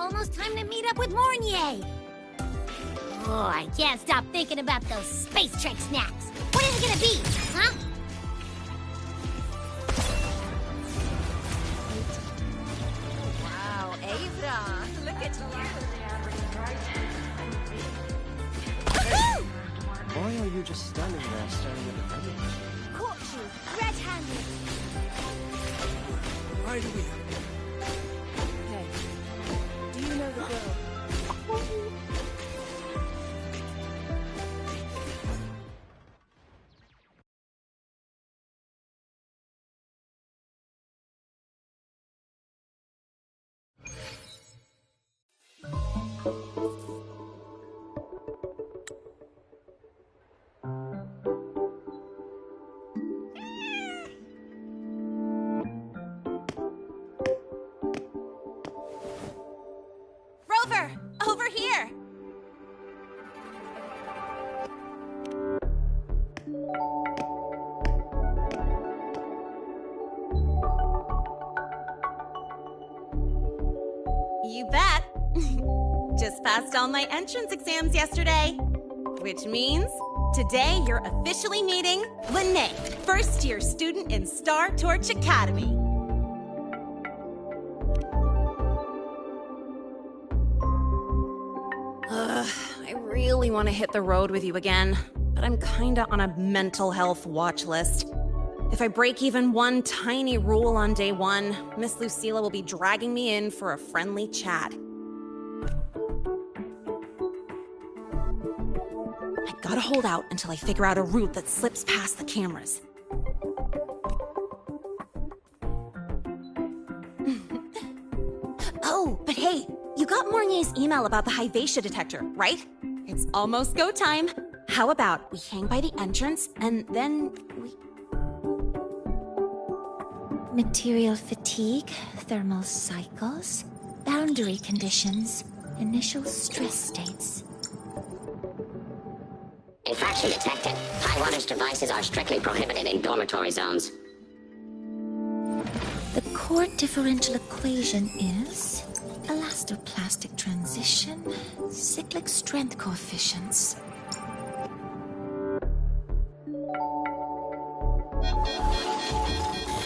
almost time to meet up with Mornier. Oh, I can't stop thinking about those Space Trek snacks. What is it gonna be, huh? Wow, Ava, look at you. Why are you just standing there staring at the vending machine? Caught you, red-handed. Right away. Hey, do you know the girl? Rover, over here. You bet. Just passed all my entrance exams yesterday. Which means today you're officially meeting Lene, first-year student in Star Torch Academy. I really want to hit the road with you again, but I'm kinda on a mental health watch list. If I break even one tiny rule on day one, Miss Lucilla will be dragging me in for a friendly chat. I gotta hold out until I figure out a route that slips past the cameras. Oh, but hey, you got Mornier's email about the Hyvatia detector, right? It's almost go time. How about we hang by the entrance and then we... Material fatigue, thermal cycles, boundary conditions, initial stress states. Infraction detected. High wattage devices are strictly prohibited in dormitory zones. The core differential equation is elastoplastic transition, cyclic strength coefficients.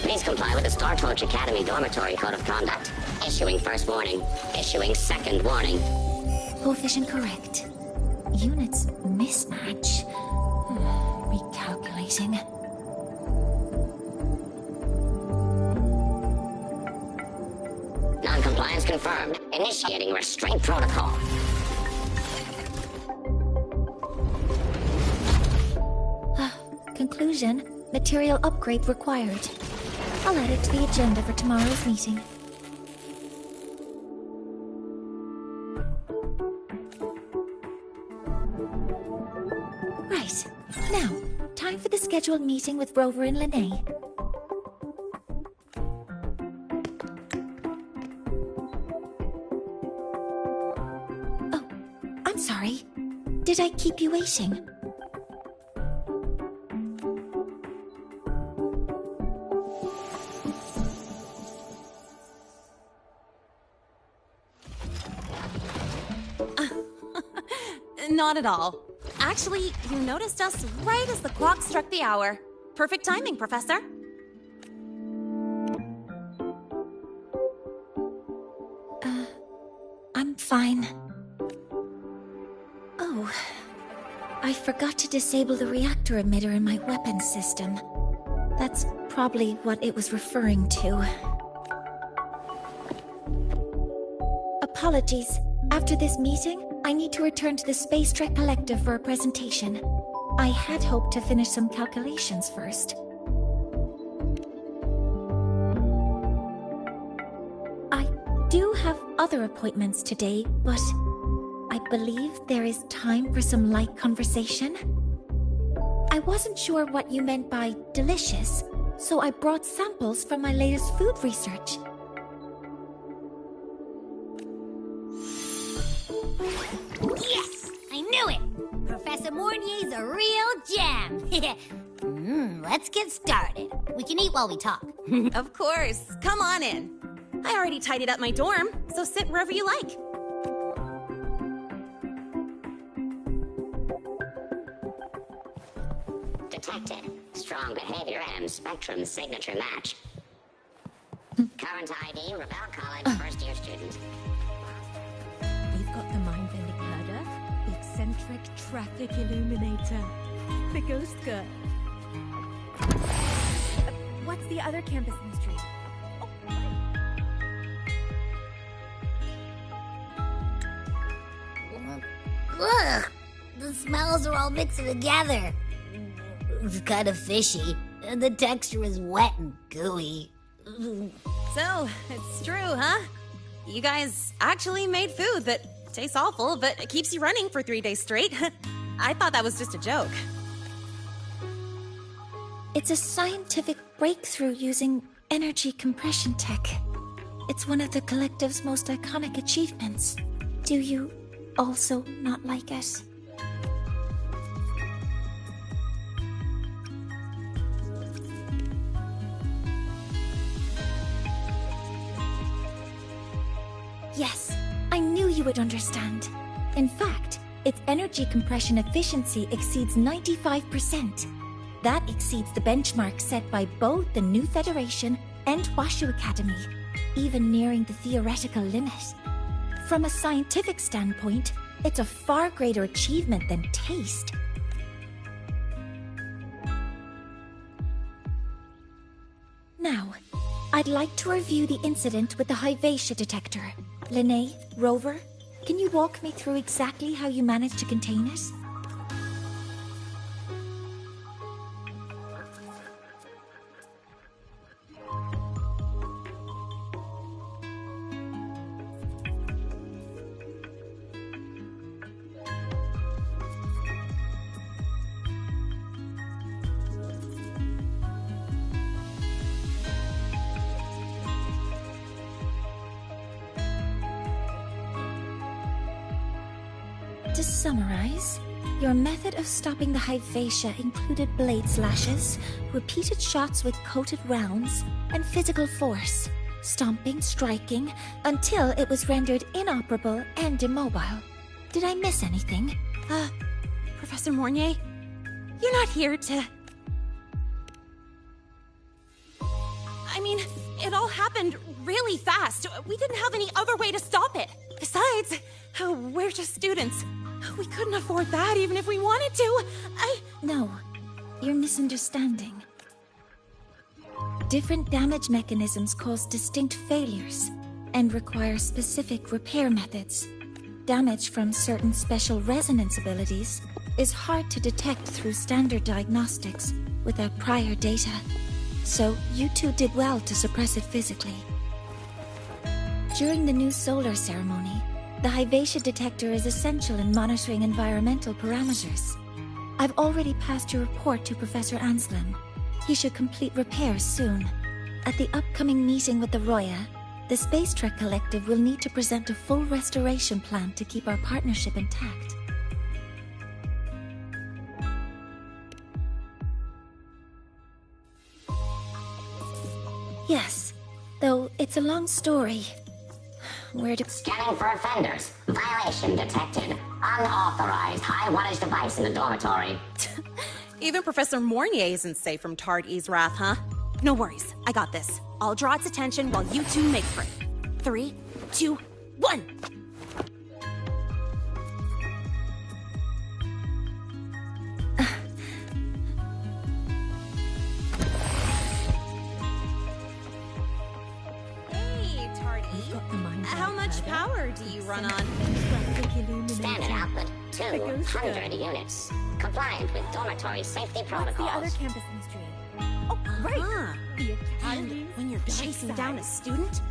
Please comply with the Star Torch Academy Dormitory Code of Conduct. Issuing first warning. Issuing second warning. Coefficient correct. Units mismatch. Recalculating. Non-compliance confirmed. Initiating restraint protocol. Conclusion, material upgrade required. I'll add it to the agenda for tomorrow's meeting. Right. Now, time for the scheduled meeting with Rover and Lene. Oh, I'm sorry. Did I keep you waiting? Not at all. Actually, you noticed us right as the clock struck the hour. Perfect timing, Professor. I'm fine. Oh, I forgot to disable the reactor emitter in my weapons system. That's probably what it was referring to. Apologies. After this meeting, I need to return to the Space Trek Collective for a presentation. I had hoped to finish some calculations first. I do have other appointments today, but I believe there is time for some light conversation. I wasn't sure what you meant by delicious, so I brought samples from my latest food research. Yes! I knew it! Professor Mornier's a real gem! Let's get started. We can eat while we talk. Of course. Come on in. I already tidied up my dorm, so sit wherever you like. Detected. Strong behavior and spectrum signature match. Current ID, Rebel College, first-year student. We've got the mind-bending murder, the eccentric traffic illuminator, the ghost girl. What's the other campus mystery? Ugh! The smells are all mixing together. It's kind of fishy, and the texture is wet and gooey. So, it's true, huh? You guys actually made food that tastes awful, but it keeps you running for 3 days straight. I thought that was just a joke. It's a scientific breakthrough using energy compression tech. It's one of the collective's most iconic achievements. Do you also not like it? Yes, I knew you would understand. In fact, its energy compression efficiency exceeds 95%. That exceeds the benchmark set by both the New Federation and Washu Academy, even nearing the theoretical limit. From a scientific standpoint, it's a far greater achievement than taste. Now, I'd like to review the incident with the Hyvatia detector. Lene, Rover, can you walk me through exactly how you managed to contain it? To summarize, your method of stopping the Hyvatia included blade slashes, repeated shots with coated rounds, and physical force, stomping, striking, until it was rendered inoperable and immobile. Did I miss anything? Professor Mornier, you're not here to... I mean, it all happened really fast. We didn't have any other way to stop it. Besides, we're just students. We couldn't afford that even if we wanted to. No, you're misunderstanding. Different damage mechanisms cause distinct failures and require specific repair methods. Damage from certain special resonance abilities is hard to detect through standard diagnostics without prior data. So, you two did well to suppress it physically. During the new solar ceremony, the Hyvatia detector is essential in monitoring environmental parameters. I've already passed your report to Professor Anselm. He should complete repairs soon. At the upcoming meeting with the Roya, the Space Trek Collective will need to present a full restoration plan to keep our partnership intact. Yes, though it's a long story. Where to... Scanning for offenders. Violation detected. Unauthorized high-wattage device in the dormitory. Even Professor Mornier isn't safe from Tard E's wrath, huh? No worries, I got this. I'll draw its attention while you two make for it. 3, 2, 1! Hey, Tard E. How much power do you run on? Standard output, 200 units. Compliant with dormitory safety protocols. What's the other campus mystery? Oh, right. The Academy. When you're chasing down a student?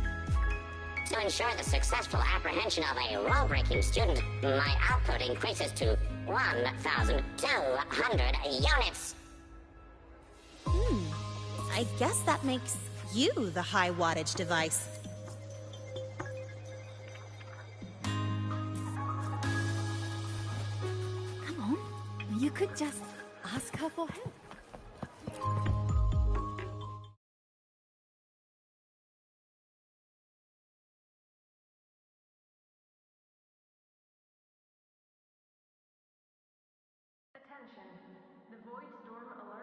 To ensure the successful apprehension of a rule-breaking student, my output increases to 1,200 units. I guess that makes you the high wattage device. Come on. You could just ask her for help. Attention. The void storm alert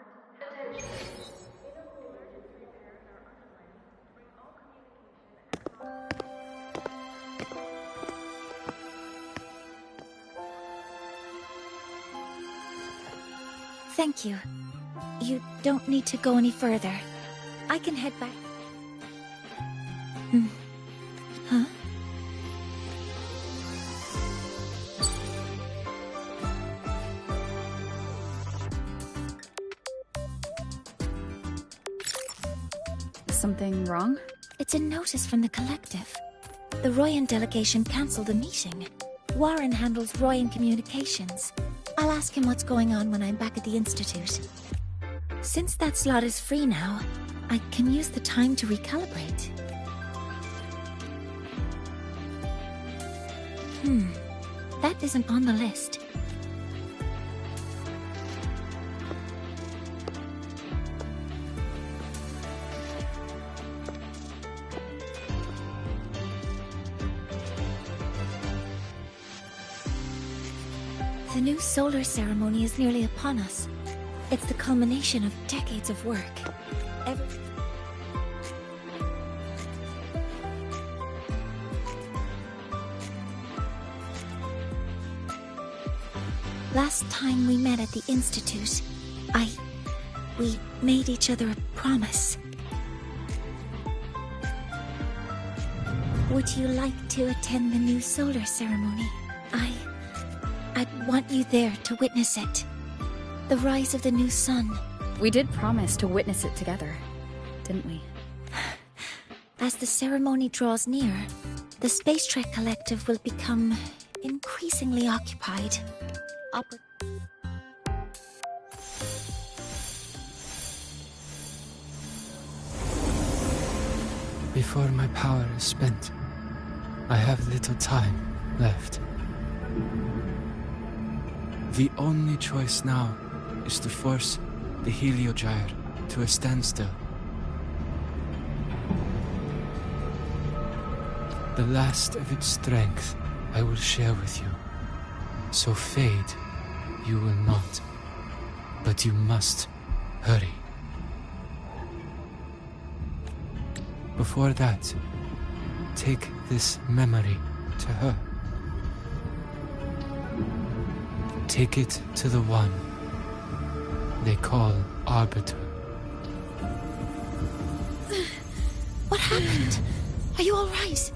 Thank you. You don't need to go any further. I can head back. Huh? Something wrong? It's a notice from the collective. The Royan delegation cancelled a meeting. Warren handles Royan communications. I'll ask him what's going on when I'm back at the Institute. Since that slot is free now, I can use the time to recalibrate. That isn't on the list. The new solar ceremony is nearly upon us. It's the culmination of decades of work. Last time we met at the Institute, we made each other a promise. Would you like to attend the new solar ceremony? I'd want you there to witness it. The rise of the new sun. We did promise to witness it together, didn't we? As the ceremony draws near, the Space Trek Collective will become increasingly occupied. Before my power is spent, I have little time left. The only choice now is to force the Heliogyre to a standstill. The last of its strength I will share with you. So fade you will not. But you must hurry. Before that, take this memory to her. Take it to the one they call Arbiter. What happened? Are you alright?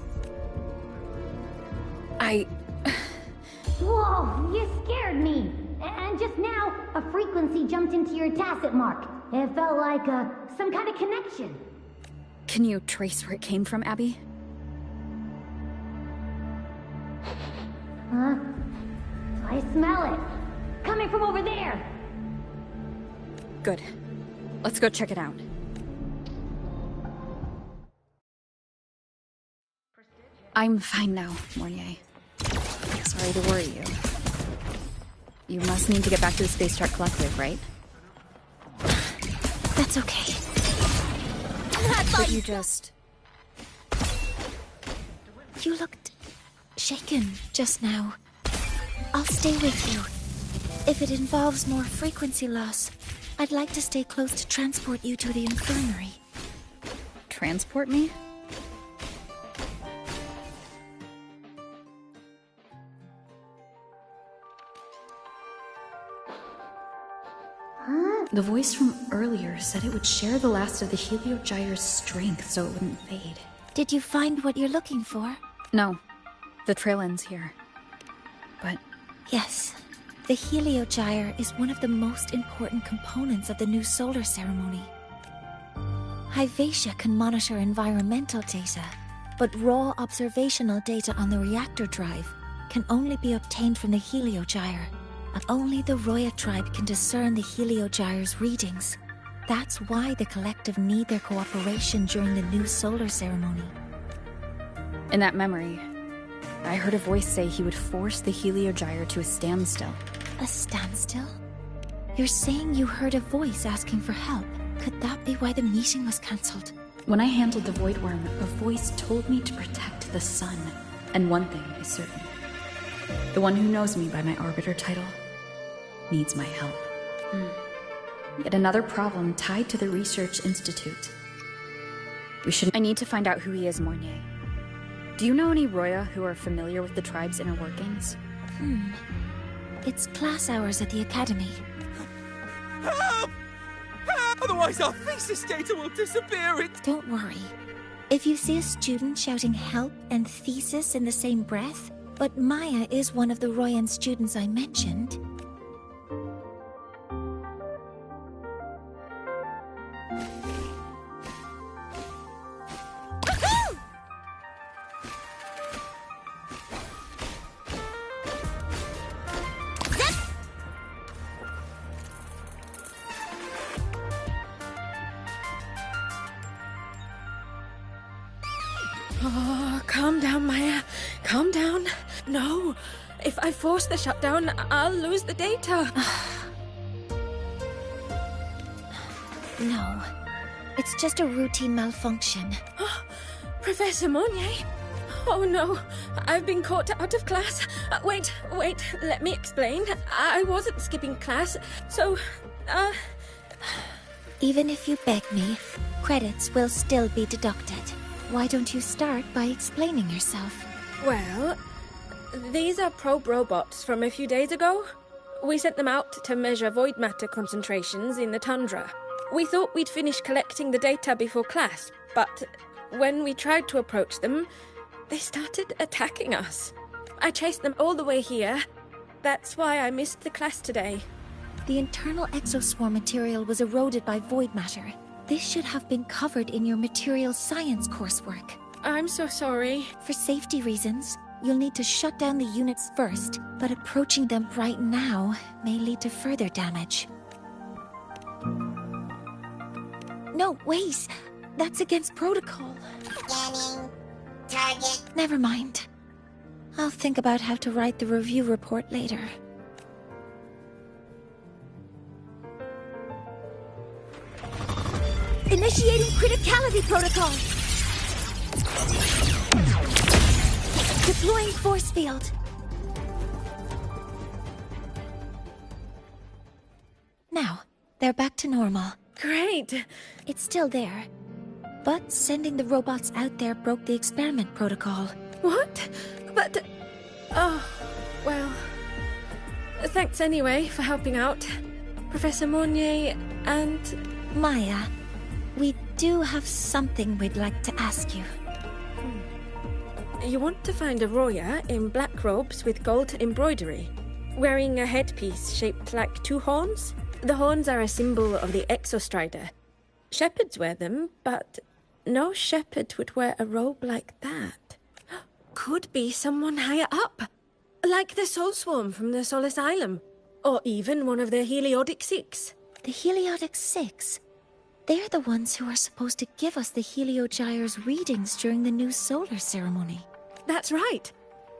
Whoa, you scared me. And just now, a frequency jumped into your tacit mark. It felt like some kind of connection. Can you trace where it came from, Abby? Huh? I smell it. Coming from over there. Good. Let's go check it out. I'm fine now, Mornier. Sorry to worry you. You must need to get back to the Space Trek Collective, right? That's okay. But you just... You looked shaken just now. I'll stay with you. If it involves more frequency loss, I'd like to stay close to transport you to the infirmary. Transport me? The voice from earlier said it would share the last of the Heliogyre's strength so it wouldn't fade. Did you find what you're looking for? No. The trail ends here. But... Yes. The Heliogyre is one of the most important components of the new solar ceremony. Hyvatia can monitor environmental data, but raw observational data on the reactor drive can only be obtained from the Heliogyre. But only the Roya tribe can discern the Heliogyre's readings. That's why the collective need their cooperation during the new solar ceremony. in that memory, I heard a voice say he would force the Heliogyre to a standstill. A standstill? You're saying you heard a voice asking for help. Could that be why the meeting was cancelled? When I handled the Void Worm, a voice told me to protect the sun. And one thing is certain. The one who knows me by my Arbiter title needs my help. Yet another problem tied to the Research Institute. I need to find out who he is, Mornier. Do you know any Roya who are familiar with the tribe's inner workings? It's class hours at the academy. Help! Help! Otherwise our thesis data will disappear. Don't worry. If you see a student shouting help and thesis in the same breath, but Maya is one of the Royan students I mentioned. Oh, calm down, Maya. Calm down. No, if I force the shutdown, I'll lose the data. No, it's just a routine malfunction. Professor Monnier? Oh no, I've been caught out of class. Wait, let me explain. I wasn't skipping class, so, Even if you beg me, credits will still be deducted. Why don't you start by explaining yourself? Well, these are probe robots from a few days ago. We sent them out to measure void matter concentrations in the tundra. We thought we'd finish collecting the data before class, but when we tried to approach them, they started attacking us. I chased them all the way here. That's why I missed the class today. The internal exoswarm material was eroded by void matter. This should have been covered in your material science coursework. I'm so sorry. For safety reasons, you'll need to shut down the units first, but approaching them right now may lead to further damage. No, wait! That's against protocol. Scanning. Target. Never mind. I'll think about how to write the review report later. Initiating criticality protocol! Deploying force field. Now, they're back to normal. Great. It's still there. But sending the robots out there broke the experiment protocol. What? But... Oh, well... Thanks anyway for helping out. Professor Monnier and... Maya, we do have something we'd like to ask you. You want to find a Roya in black robes with gold embroidery, wearing a headpiece shaped like two horns? The horns are a symbol of the Exostrider. Shepherds wear them, but no shepherd would wear a robe like that. Could be someone higher up, like the Soul Swarm from the Soul Asylum, or even one of the Heliodic Six. The Heliodic Six? They're the ones who are supposed to give us the Heliogyre's readings during the new solar ceremony. That's right.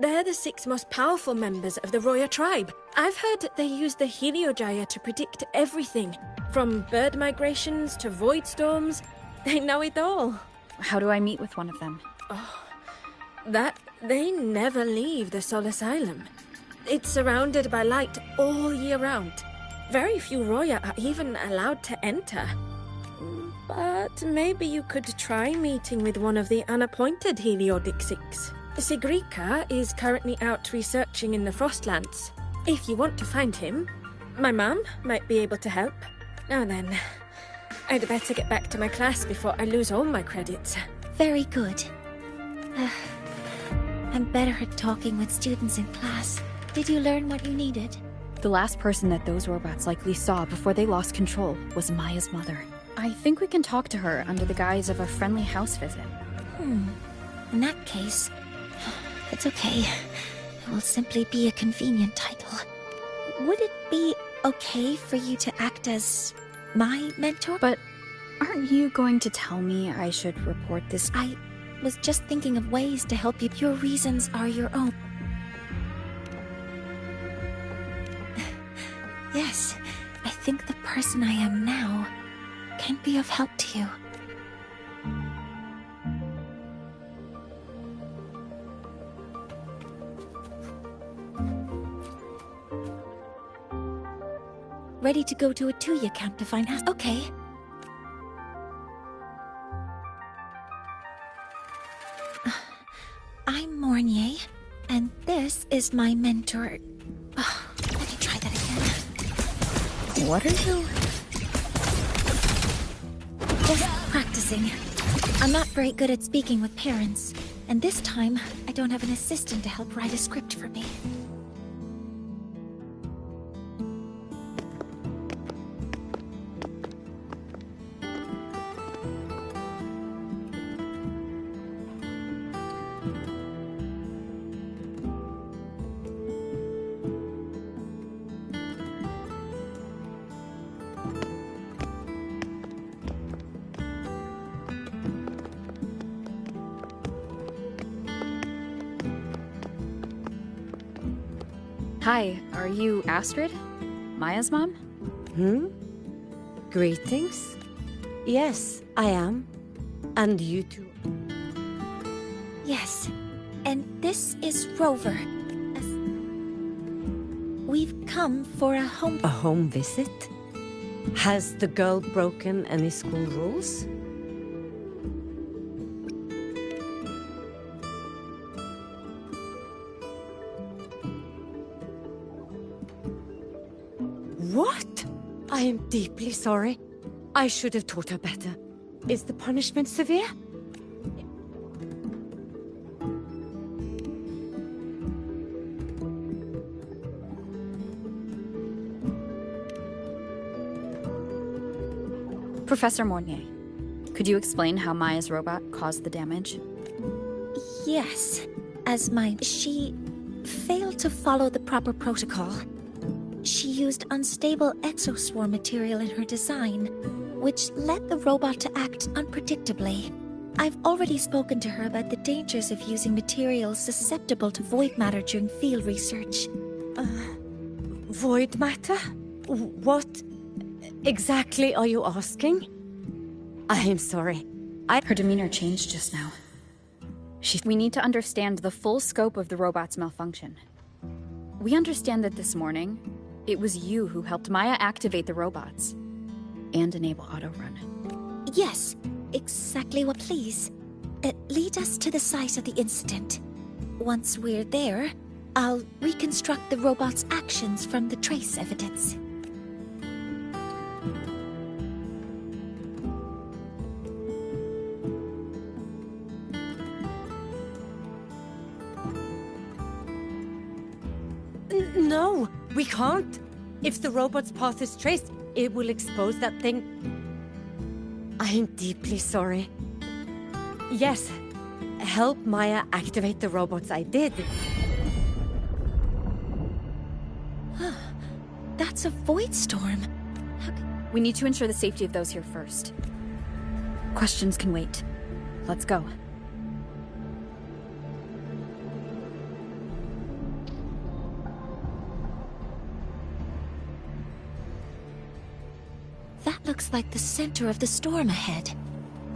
They're the 6 most powerful members of the Roya tribe. I've heard they use the Heliogyre to predict everything, from bird migrations to void storms. They know it all. How do I meet with one of them? That they never leave the Soul Asylum. It's surrounded by light all year round. Very few Roya are even allowed to enter. But maybe you could try meeting with one of the unappointed Heliodic Six. Sigrika is currently out researching in the Frostlands. If you want to find him, my mum might be able to help. Now then, I'd better get back to my class before I lose all my credits. Very good. I'm better at talking with students in class. Did you learn what you needed? The last person that those robots likely saw before they lost control was Maya's mother. I think we can talk to her under the guise of a friendly house visit. In that case, it's okay. It will simply be a convenient title. Would it be okay for you to act as my mentor? But aren't you going to tell me I should report this? I was just thinking of ways to help you. Your reasons are your own. Yes, I think the person I am now can be of help to you. Ready to go to a Tuya camp to find us? Okay. I'm Mornier, and this is my mentor. Let me try that again. What are you... practicing. I'm not very good at speaking with parents, and this time I don't have an assistant to help write a script for me. Hi, are you Astrid? Maya's mom? Greetings. Yes, I am. And you too. Yes, and this is Rover. We've come for a home... A home visit? Has the girl broken any school rules? What? I am deeply sorry. I should have taught her better. Is the punishment severe? Professor Mornier, could you explain how Maya's robot caused the damage? Yes, she failed to follow the proper protocol. She used unstable exoswarm material in her design, which led the robot to act unpredictably. I've already spoken to her about the dangers of using materials susceptible to void matter during field research. Void matter? What exactly are you asking? I am sorry. Her demeanor changed just now. We need to understand the full scope of the robot's malfunction. We understand that this morning, it was you who helped Maya activate the robots and enable auto-run. Yes, exactly what. Please, lead us to the site of the incident. Once we're there, I'll reconstruct the robot's actions from the trace evidence. No, we can't. If the robot's path is traced, it will expose that thing. I am deeply sorry. Yes, help Maya activate the robots. I did. That's a void storm. We need to ensure the safety of those here first. Questions can wait. Let's go. That looks like the center of the storm ahead.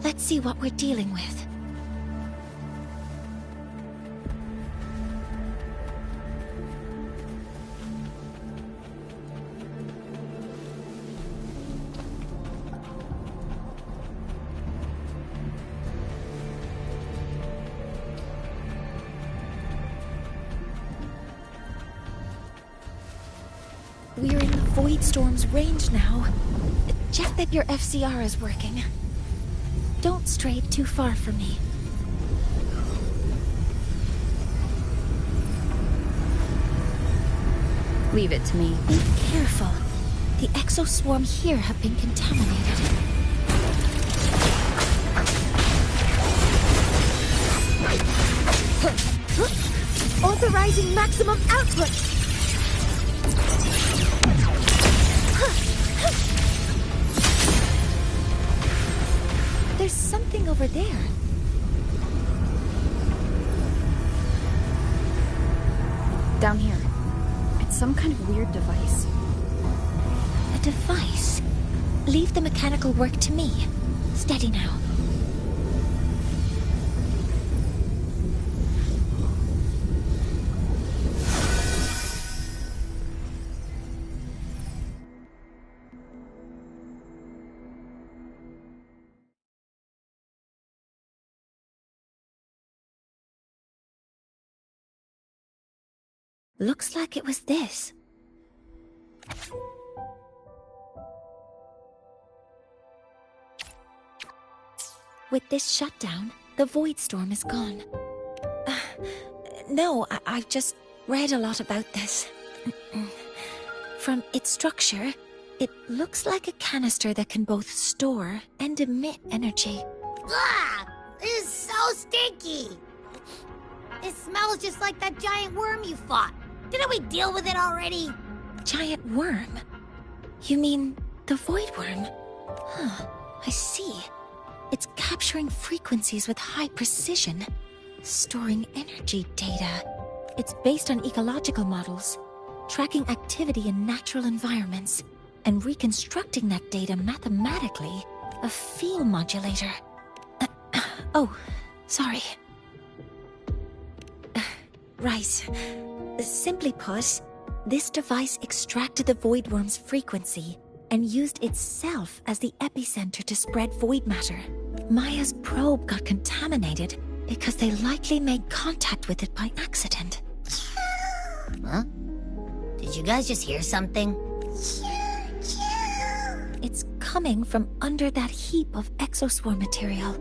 Let's see what we're dealing with. We're in the Void Storm's range now. Check that your FCR is working. Don't stray too far from me. Leave it to me. Be careful. The exoswarm here have been contaminated. Authorizing maximum output! There's something over there. Down here. It's some kind of weird device. A device? Leave the mechanical work to me. Steady now. Looks like it was this. With this shutdown, the void storm is gone. No, I've just read a lot about this. From its structure, it looks like a canister that can both store and emit energy. Ugh! This is so stinky! It smells just like that giant worm you fought. Didn't we deal with it already? Giant worm? You mean the void worm? Huh, I see. It's capturing frequencies with high precision, storing energy data. It's based on ecological models, tracking activity in natural environments, and reconstructing that data mathematically. A field modulator. Oh, sorry. Right. Simply put, this device extracted the void worm's frequency and used itself as the epicenter to spread void matter. Maya's probe got contaminated because they likely made contact with it by accident. Huh? Did you guys just hear something? It's coming from under that heap of exoswarm material.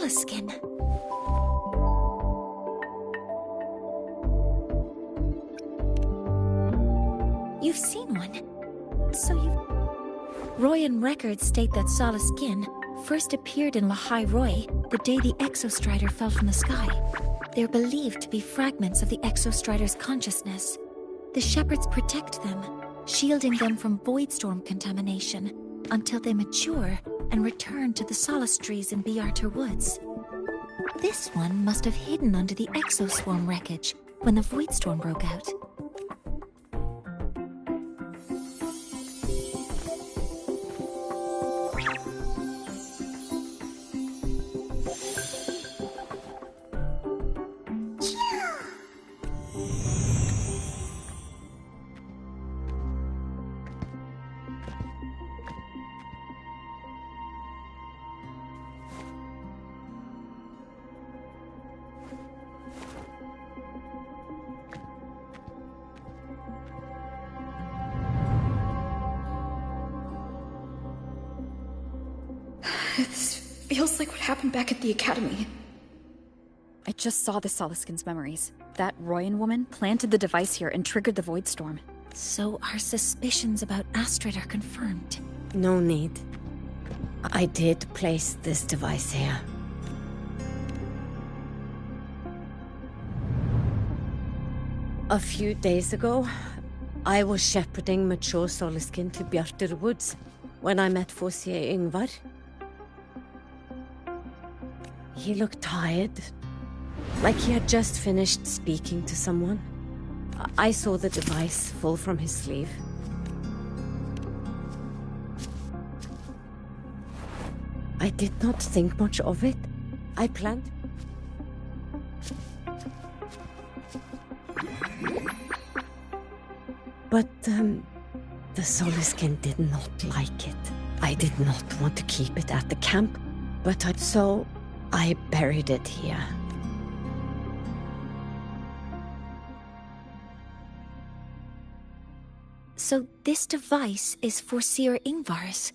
Skin. You've seen one. So Royan records state that Solace Skin first appeared in Lahai Roy the day the Exostrider fell from the sky. They're believed to be fragments of the Exostrider's consciousness. The shepherds protect them, shielding them from void storm contamination until they mature and return to the Solace trees in Biarter Woods. This one must have hidden under the exoswarm wreckage when the void storm broke out. This feels like what happened back at the academy. I just saw the Solaskin's memories. That Royan woman planted the device here and triggered the void storm. So our suspicions about Astrid are confirmed. No need. I did place this device here. A few days ago, I was shepherding mature Solaskin to Bjarter Woods when I met Fossier Yngvar. He looked tired, like he had just finished speaking to someone. I saw the device fall from his sleeve. I did not think much of it. I planned. But, the Solaskin did not like it. I did not want to keep it at the camp, so I buried it here. So this device is Forseer Ingvar's.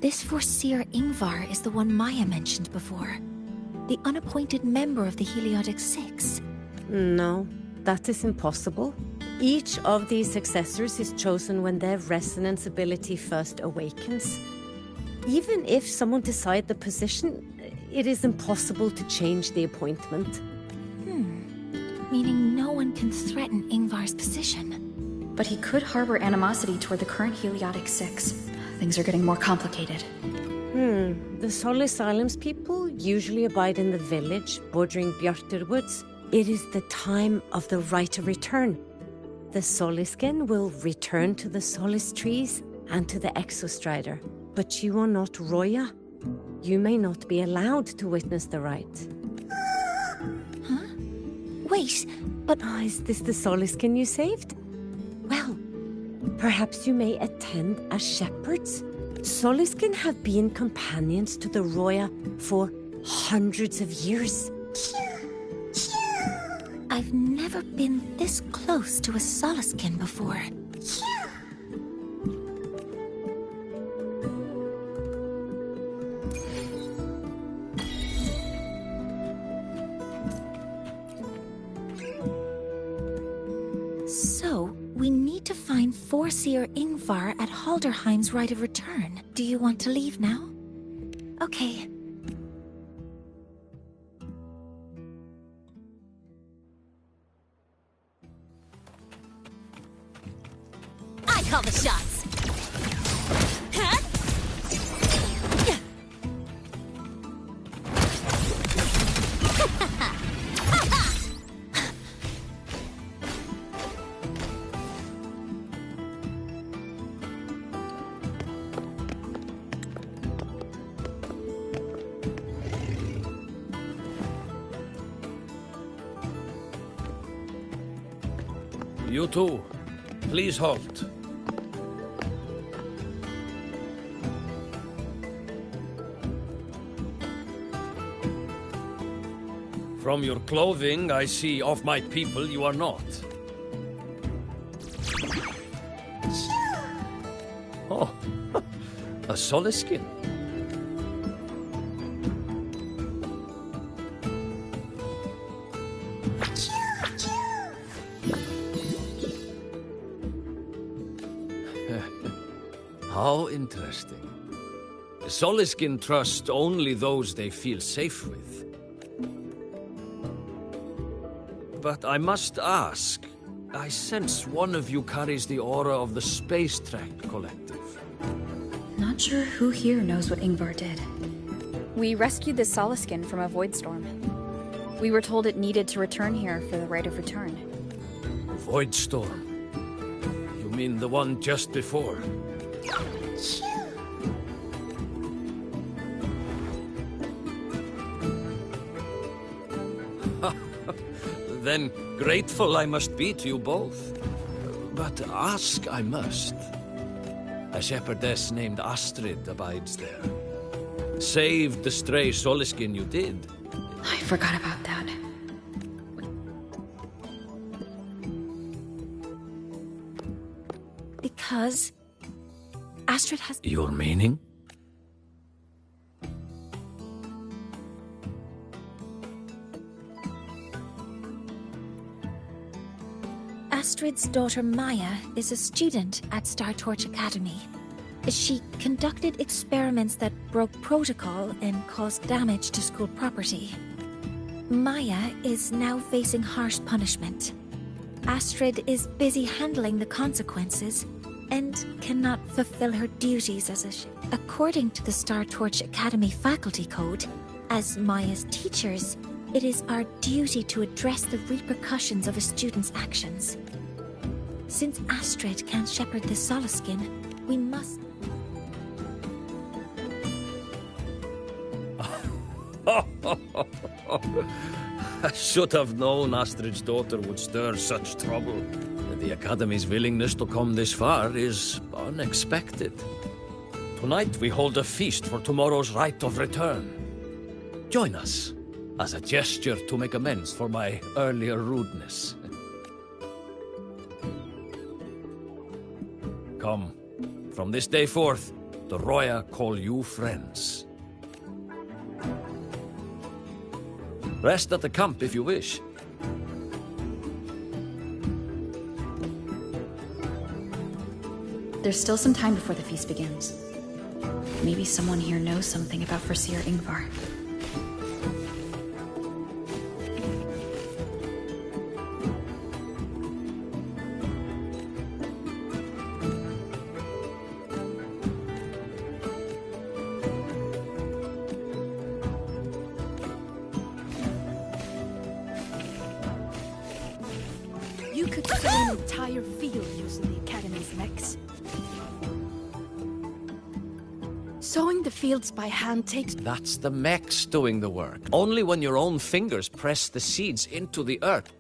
This Forseer Yngvar is the one Maya mentioned before. The unappointed member of the Heliotic Six. No, that is impossible. Each of these successors is chosen when their resonance ability first awakens. Even if someone decides the position, it is impossible to change the appointment. Meaning no one can threaten Ingvar's position. But he could harbor animosity toward the current Heliotic Six. Things are getting more complicated. The Solace Islands people usually abide in the village bordering Bjartur Woods. It is the time of the right of return. The Soliskin will return to the Solace trees and to the Exostrider. But you are not Roya. You may not be allowed to witness the rite. Huh? Wait, but... Is this the Soliskin you saved? Well, perhaps you may attend as shepherds? Soliskin have been companions to the Roya for hundreds of years. I've never been this close to a Soliskin before. So, we need to find Forseer Ingvar at Halderheim's Rite of Return. Do you want to leave now? Okay. I call the shots. Huh? You two, please halt. From your clothing, I see of my people you are not. Oh, a Soliskin. How interesting. Soliskin trust only those they feel safe with. But I must ask, I sense one of you carries the aura of the Space Trek Collective. Not sure who here knows what Ingvar did. We rescued the Soliskin from a void storm. We were told it needed to return here for the Rite of Return. Void Storm? You mean the one just before? Then grateful I must be to you both. But ask I must. A shepherdess named Astrid abides there. Saved the stray Soliskin you did. I forgot about that. Because Astrid has... Your meaning? Astrid's daughter Maya is a student at Star Torch Academy. She conducted experiments that broke protocol and caused damage to school property. Maya is now facing harsh punishment. Astrid is busy handling the consequences and cannot fulfill her duties as a According to the Star Torch Academy faculty code, as Maya's teachers, it is our duty to address the repercussions of a student's actions. Since Astrid can't shepherd the Soliskin, we must... I should have known Astrid's daughter would stir such trouble. The Academy's willingness to come this far is unexpected. Tonight we hold a feast for tomorrow's Rite of Return. Join us, as a gesture to make amends for my earlier rudeness. Come, from this day forth, the Roya call you friends. Rest at the camp if you wish. There's still some time before the feast begins. Maybe someone here knows something about Forseer Ingvar. entire field using the Academy's mechs. Sowing the fields by hand takes... That's the mechs doing the work. Only when your own fingers press the seeds into the earth.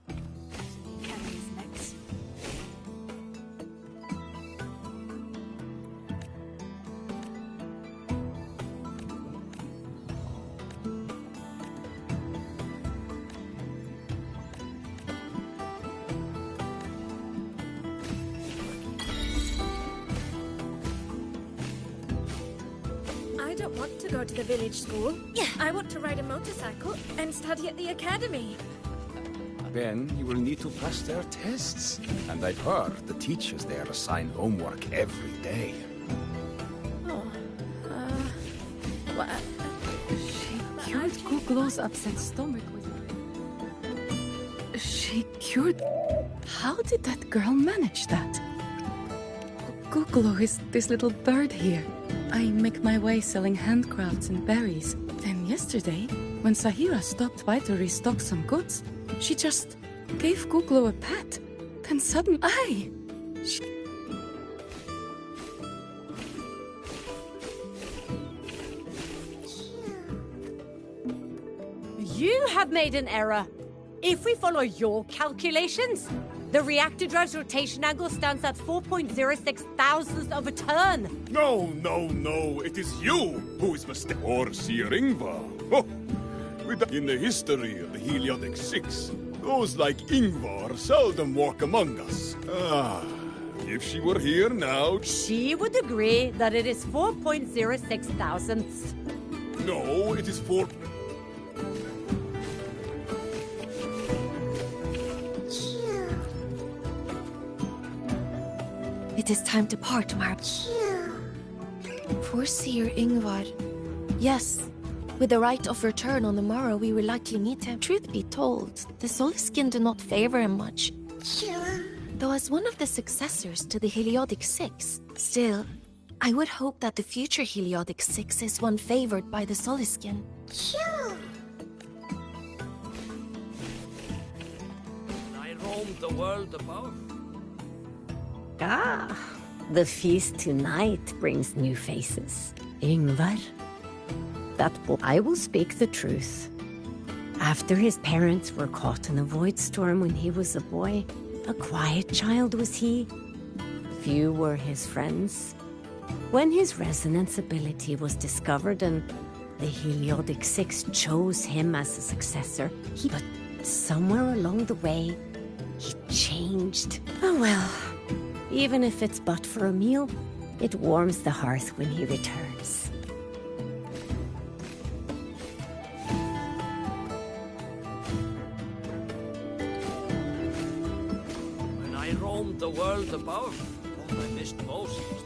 Academy's mechs. I don't want to go to the village school. I want to ride a motorcycle and study at the academy. Then you will need to pass their tests. And I've heard the teachers there assign homework every day. What? She cured Guglo's upset stomach with... She cured... How did that girl manage that? Guglo is this little bird here. I make my way selling handcrafts and berries. Then yesterday, when Sahira stopped by to restock some goods, she just gave Guglo a pat. Then suddenly You have made an error. If we follow your calculations, the reactor drive's rotation angle stands at 4.06 thousandths of a turn. No, no, no. It is you who is mistaken. Or Sir Ingvar. Oh, in the history of the Heliotic Six, those like Ingvar seldom walk among us. If she were here now... She would agree that it is 4.06 thousandths. No, it is 4... It is time to part, Mar. Poor Sir Ingvar. Yes, with the right of return on the morrow, we will likely meet him. Truth be told, the Soliskin do not favor him much. Though as one of the successors to the Heliotic Six, still, I would hope that the future Heliotic Six is one favored by the Soliskin. I roamed the world above. Ah, the feast tonight brings new faces. Ingvar. I will speak the truth. After his parents were caught in a void storm when he was a boy, a quiet child was he. Few were his friends. When his resonance ability was discovered and the Heliotic Six chose him as a successor, but somewhere along the way, he changed. Oh well. Even if it's but for a meal, it warms the hearth when he returns. When I roamed the world above, what I missed most was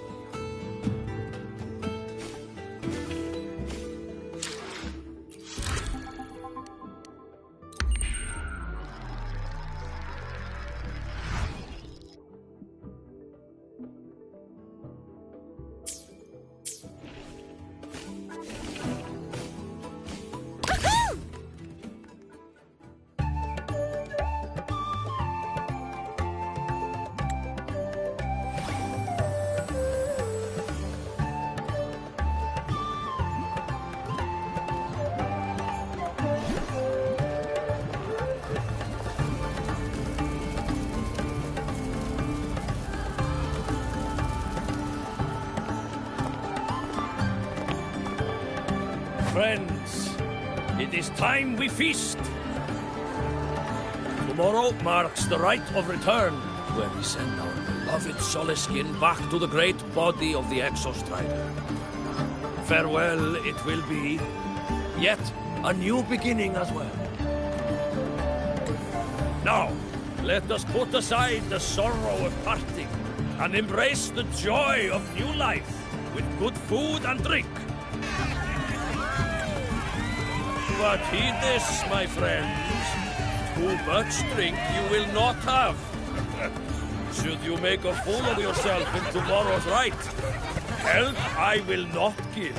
friends, it is time we feast. Tomorrow marks the rite of return, where we send our beloved Soliskin back to the great body of the Exostrider. Farewell it will be, yet a new beginning as well. Now, let us put aside the sorrow of parting and embrace the joy of new life with good food and drink. But heed this, my friends. Too much drink you will not have. Should you make a fool of yourself in tomorrow's rite, help I will not give.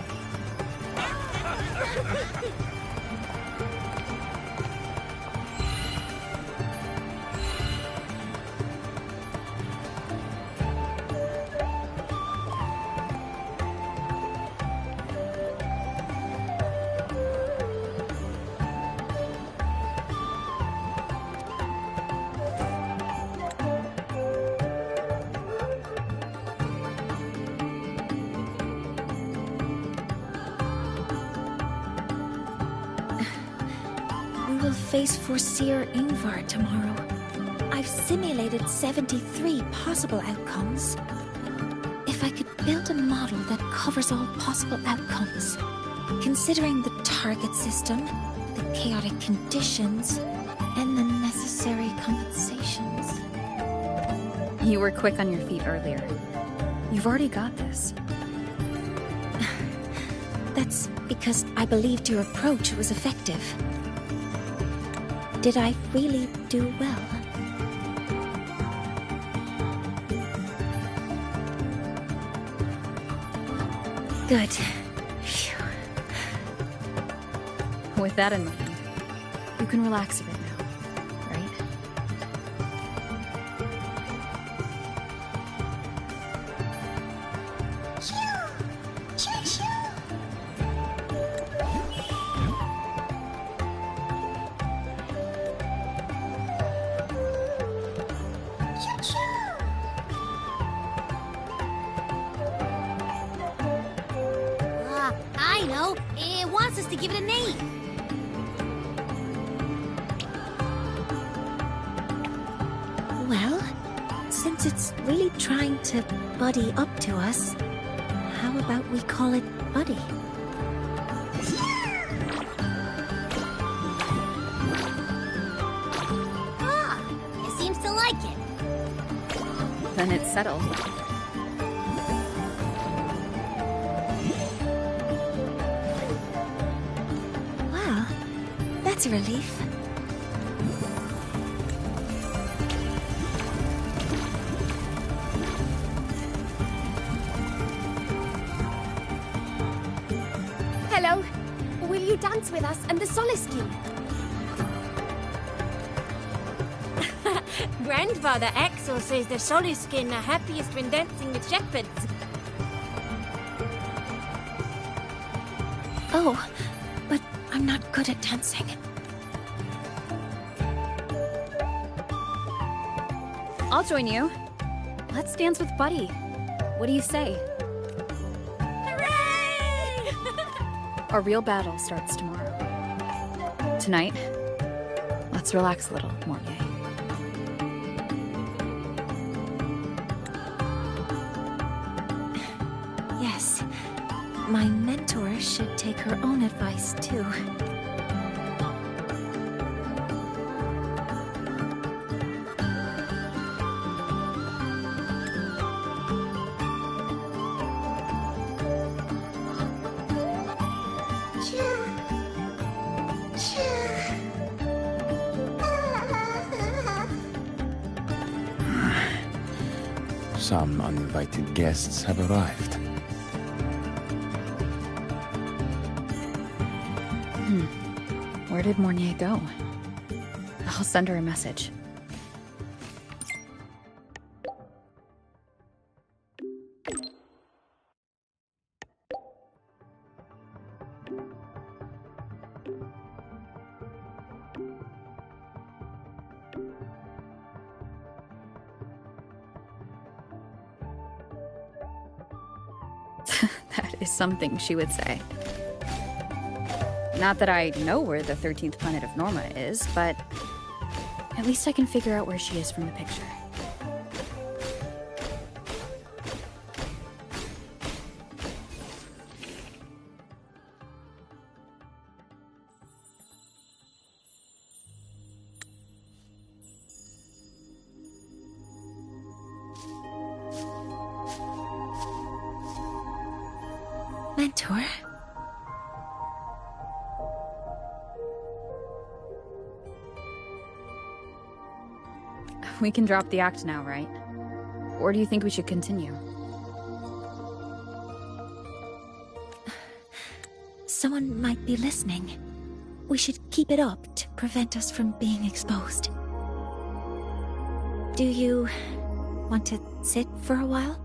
will face Foreseer Ingvar tomorrow. I've simulated 73 possible outcomes. If I could build a model that covers all possible outcomes, considering the target system, the chaotic conditions, and the necessary compensations. You were quick on your feet earlier. You've already got this. That's because I believed your approach was effective. Did I really do well? Good. Phew. With that in mind, you can relax a bit now, right? I know. It wants us to give it a name. Well, since it's really trying to buddy up to us, how about we call it Buddy? Ah, it seems to like it. Then it's settled. Well, that's a relief. Hello. Will you dance with us and the Soliskin? Grandfather Axel says the Soliskin are happiest when dancing with shepherds. Oh, but I'm not good at dancing. I'll join you. Let's dance with Buddy. What do you say? Hooray! Our real battle starts tomorrow. Tonight, let's relax a little, Mortier. Yes, my mentor should take her own advice, too. Some uninvited guests have arrived. Where did Mornier go? I'll send her a message. That is something she would say. Not that I know where the 13th planet of Norma is, but at least I can figure out where she is from the picture. Mentor? We can drop the act now, right? Or do you think we should continue? Someone might be listening. We should keep it up to prevent us from being exposed. Do you want to sit for a while?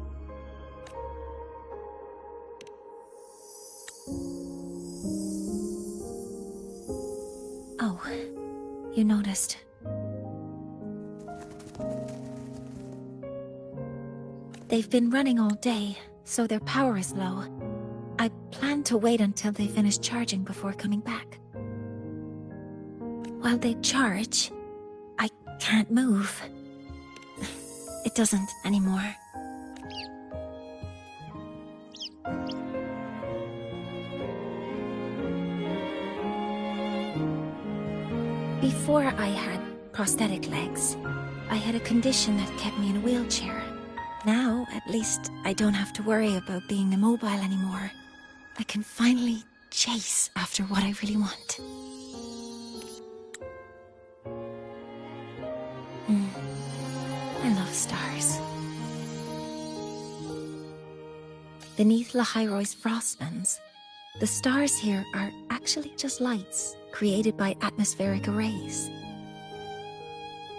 Oh, you noticed. They've been running all day, so their power is low. I plan to wait until they finish charging before coming back. while they charge, I can't move. It doesn't anymore. Before I had prosthetic legs, I had a condition that kept me in a wheelchair. Now, at least, I don't have to worry about being immobile anymore. I can finally chase after what I really want. I love stars. Beneath Lahairoy's frostlands, the stars here are actually just lights created by atmospheric arrays.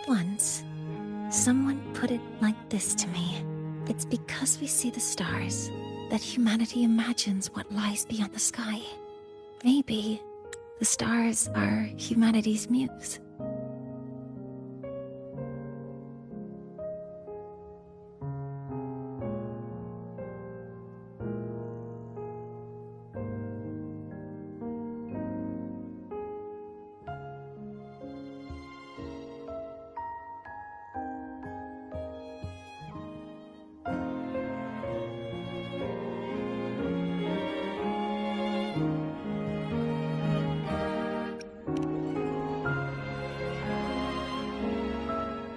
Once, someone put it like this to me. It's because we see the stars that humanity imagines what lies beyond the sky. Maybe the stars are humanity's muse.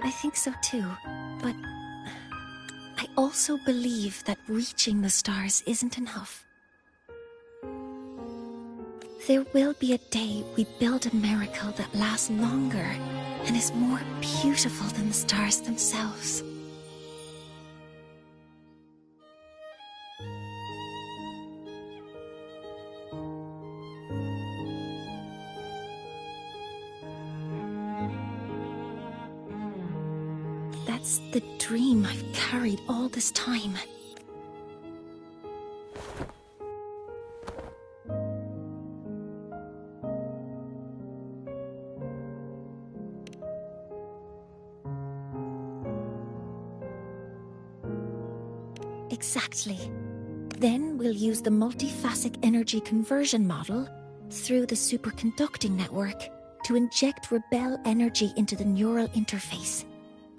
I think so too, but I also believe that reaching the stars isn't enough. There will be a day we build a miracle that lasts longer and is more beautiful than the stars themselves. That's the dream I've carried all this time. Exactly. Then we'll use the multiphasic energy conversion model through the superconducting network to inject rebel energy into the neural interface.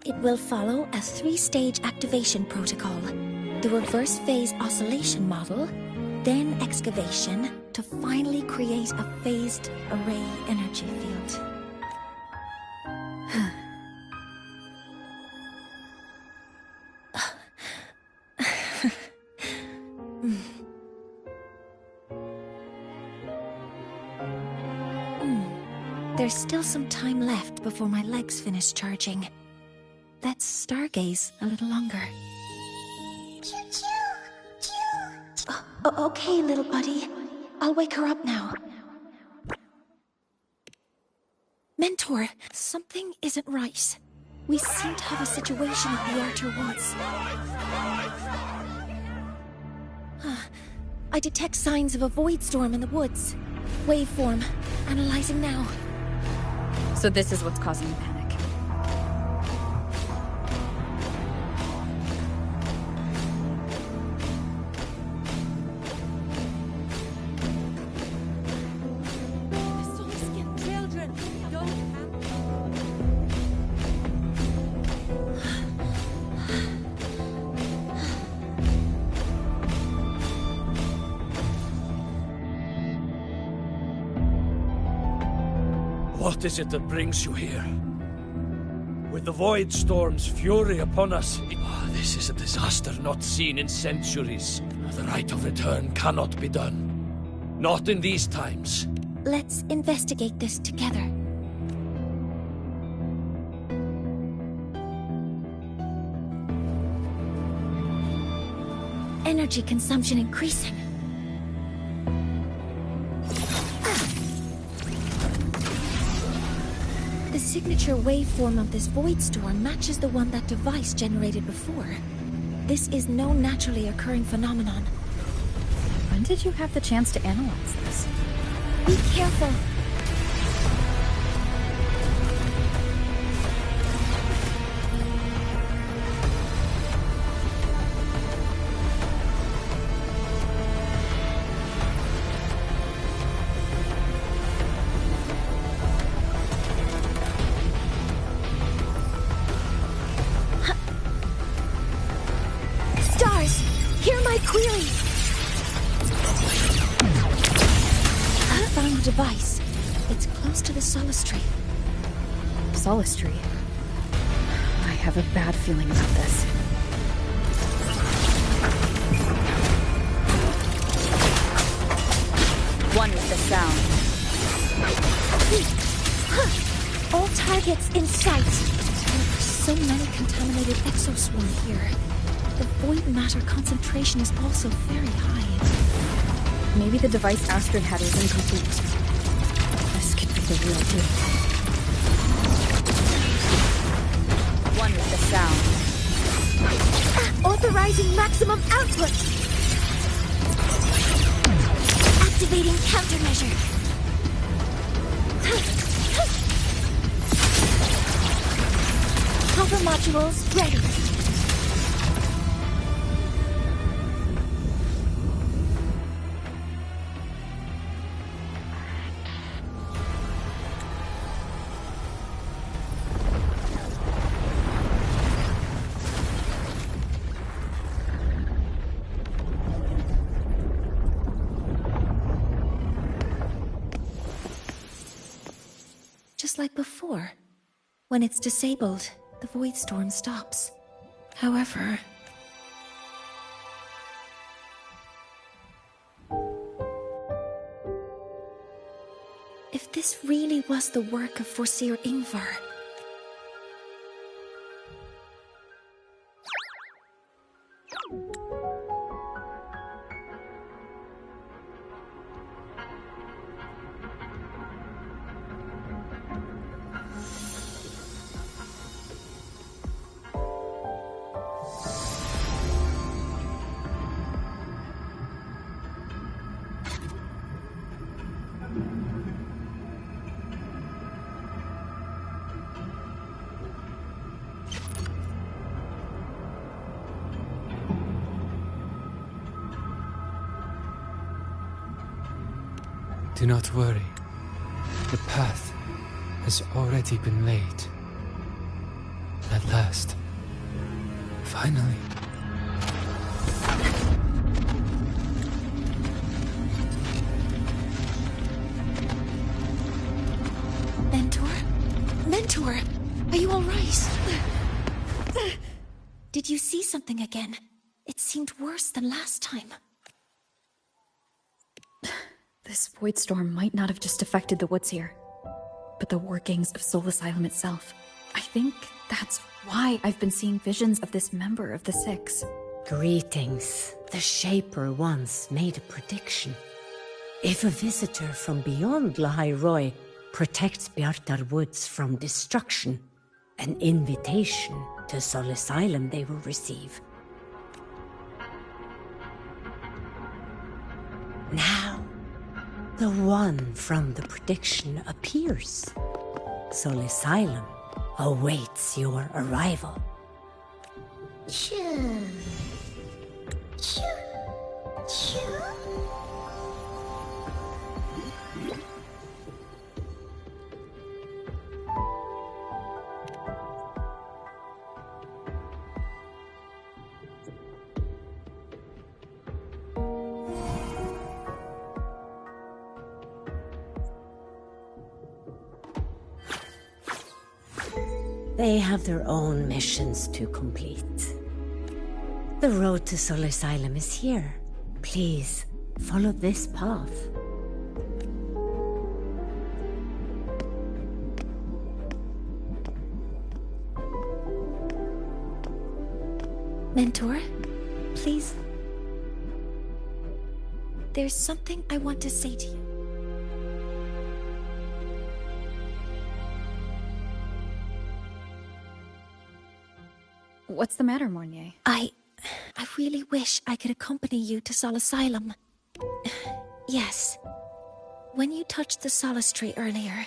It will follow a 3-stage activation protocol. The reverse phase oscillation model, then excavation, to finally create a phased array energy field. There's still some time left before my legs finish charging. Let's stargaze a little longer. Okay, little buddy. I'll wake her up now. Mentor, something isn't right. We seem to have a situation at the Outer Woods. I detect signs of a void storm in the woods. Waveform. Analyzing now. So this is what's causing the panic. What is it that brings you here? With the Void Storm's fury upon us, this is a disaster not seen in centuries. The rite of return cannot be done. Not in these times. Let's investigate this together. Energy consumption increasing. The signature waveform of this void storm matches the one that device generated before. This is no naturally occurring phenomenon. When did you have the chance to analyze this? Be careful! device. It's close to the Solace Tree. Solace Tree? I have a bad feeling about this. One with the sound. All targets in sight. There are so many contaminated exoswarm here. The void matter concentration is also very high. Maybe the device Astrid had was incomplete. This could be the real deal. One with the sound. Authorizing maximum output! Activating countermeasure. Cover modules ready. Just like before. When it's disabled, the void storm stops. However... if this really was the work of Foreseer Ingvar... Do not worry. The path has already been laid. At last. Finally. Mentor, are you all right? Did you see something again? It seemed worse than last time. This void storm might not have just affected the woods here, but the workings of Soul Asylum itself. I think that's why I've been seeing visions of this member of the Six. Greetings. The Shaper once made a prediction. If a visitor from beyond Lahai Roy protects Bjartar Woods from destruction, an invitation to Soul Asylum they will receive. Now, the one from the prediction appears. Soul Asylum awaits your arrival. Choo. Choo. Choo. They have their own missions to complete. The road to Soul Asylum is here. Please, follow this path. Mentor, please. There's something I want to say to you. What's the matter, Mornier? I really wish I could accompany you to Soul Asylum. Yes. When you touched the Solace Tree earlier,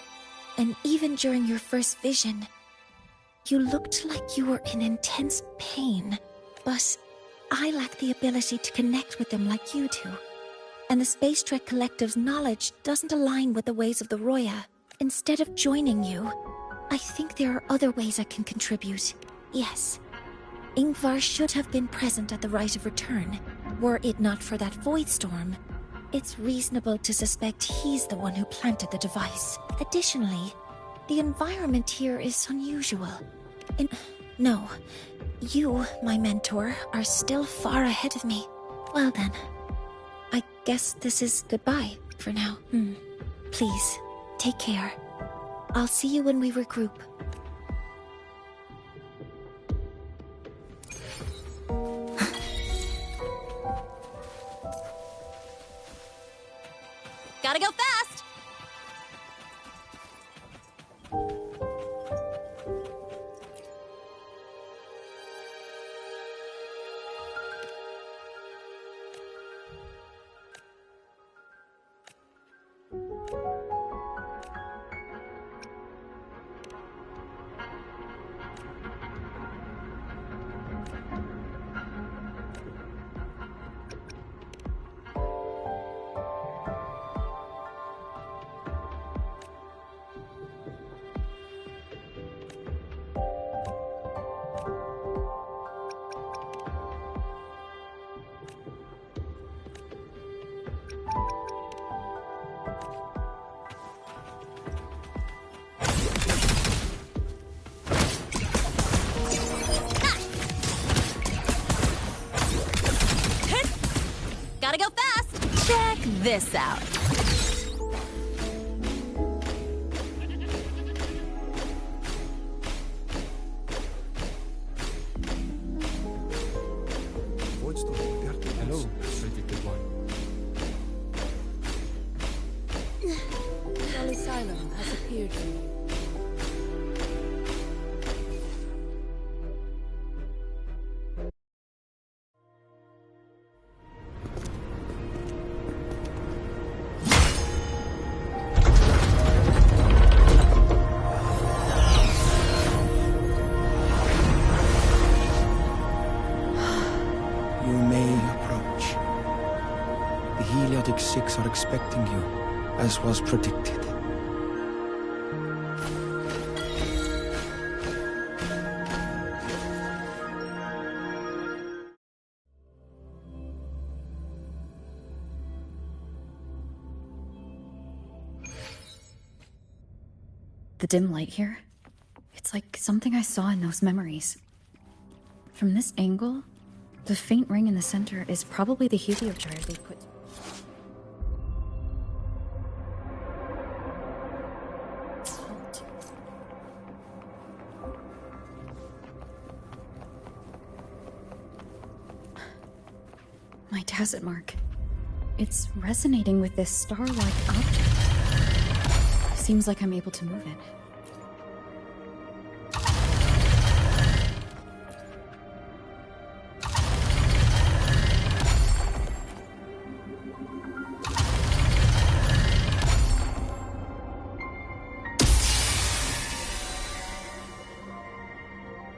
and even during your first vision, you looked like you were in intense pain. But I lack the ability to connect with them like you do. And the Space Trek Collective's knowledge doesn't align with the ways of the Roya. Instead of joining you, I think there are other ways I can contribute. Yes. Ingvar should have been present at the Rite of Return, were it not for that void storm. it's reasonable to suspect he's the one who planted the device. Additionally, the environment here is unusual. No, you, my mentor, are still far ahead of me. Well then, I guess this is goodbye for now. Please, take care. I'll see you when we regroup. Gotta go fast! Gotta go fast! Check this out. Hello, predicted one. Asylum has appeared to me. Six are expecting you, as was predicted. The dim light here, it's like something I saw in those memories. From this angle, the faint ring in the center is probably the heliogyre they put. My tacit mark. It's resonating with this star-like object. Seems like I'm able to move it.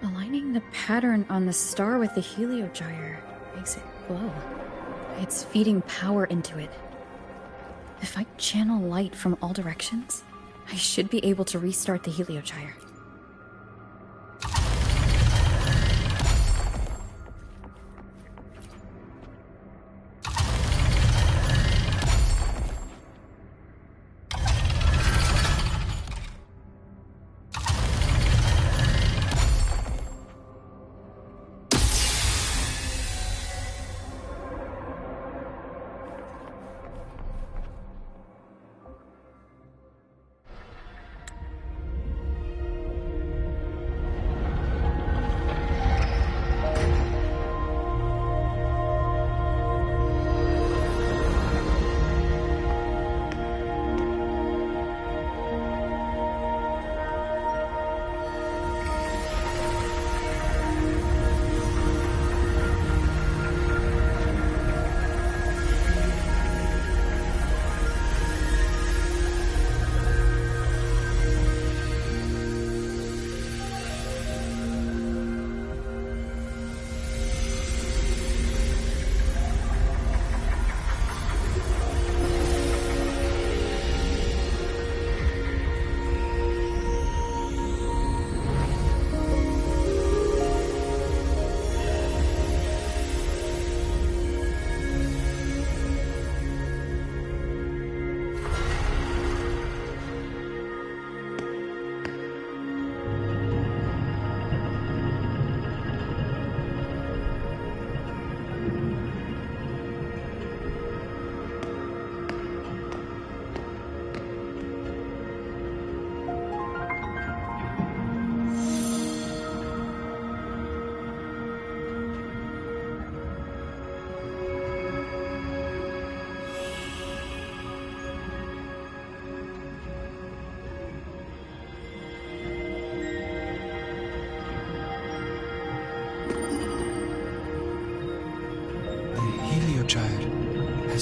Aligning the pattern on the star with the heliogyre makes it glow. It's feeding power into it. If I channel light from all directions, I should be able to restart the heliogyre.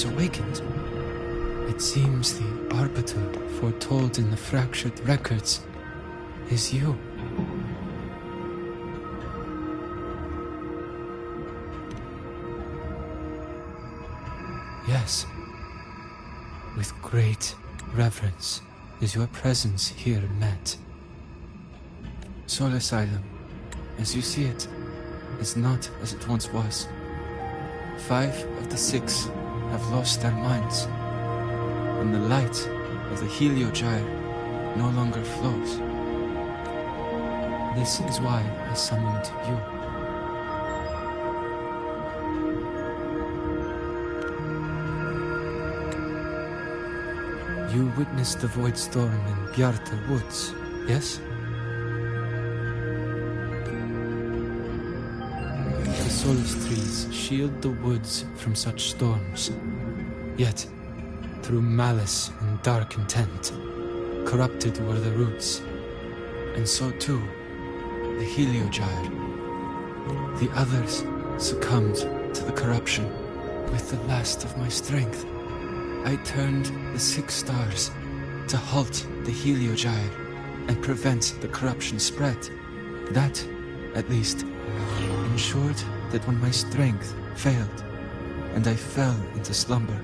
was awakened. It seems the Arbiter foretold in the fractured records is you. Yes. With great reverence is your presence here met. Soul Asylum, as you see it, is not as it once was. 5 of the 6 have lost their minds, and the light of the Heliogyre no longer flows. This is why I summoned you. You witnessed the Void Storm in Bjarta Woods, yes? The Solace trees shield the woods from such storms. Yet, through malice and dark intent, corrupted were the roots. And so too, the Heliogyre. The others succumbed to the corruption. With the last of my strength, I turned the 6 stars to halt the Heliogyre and prevent the corruption spread. That, at least, ensured that when my strength failed and I fell into slumber,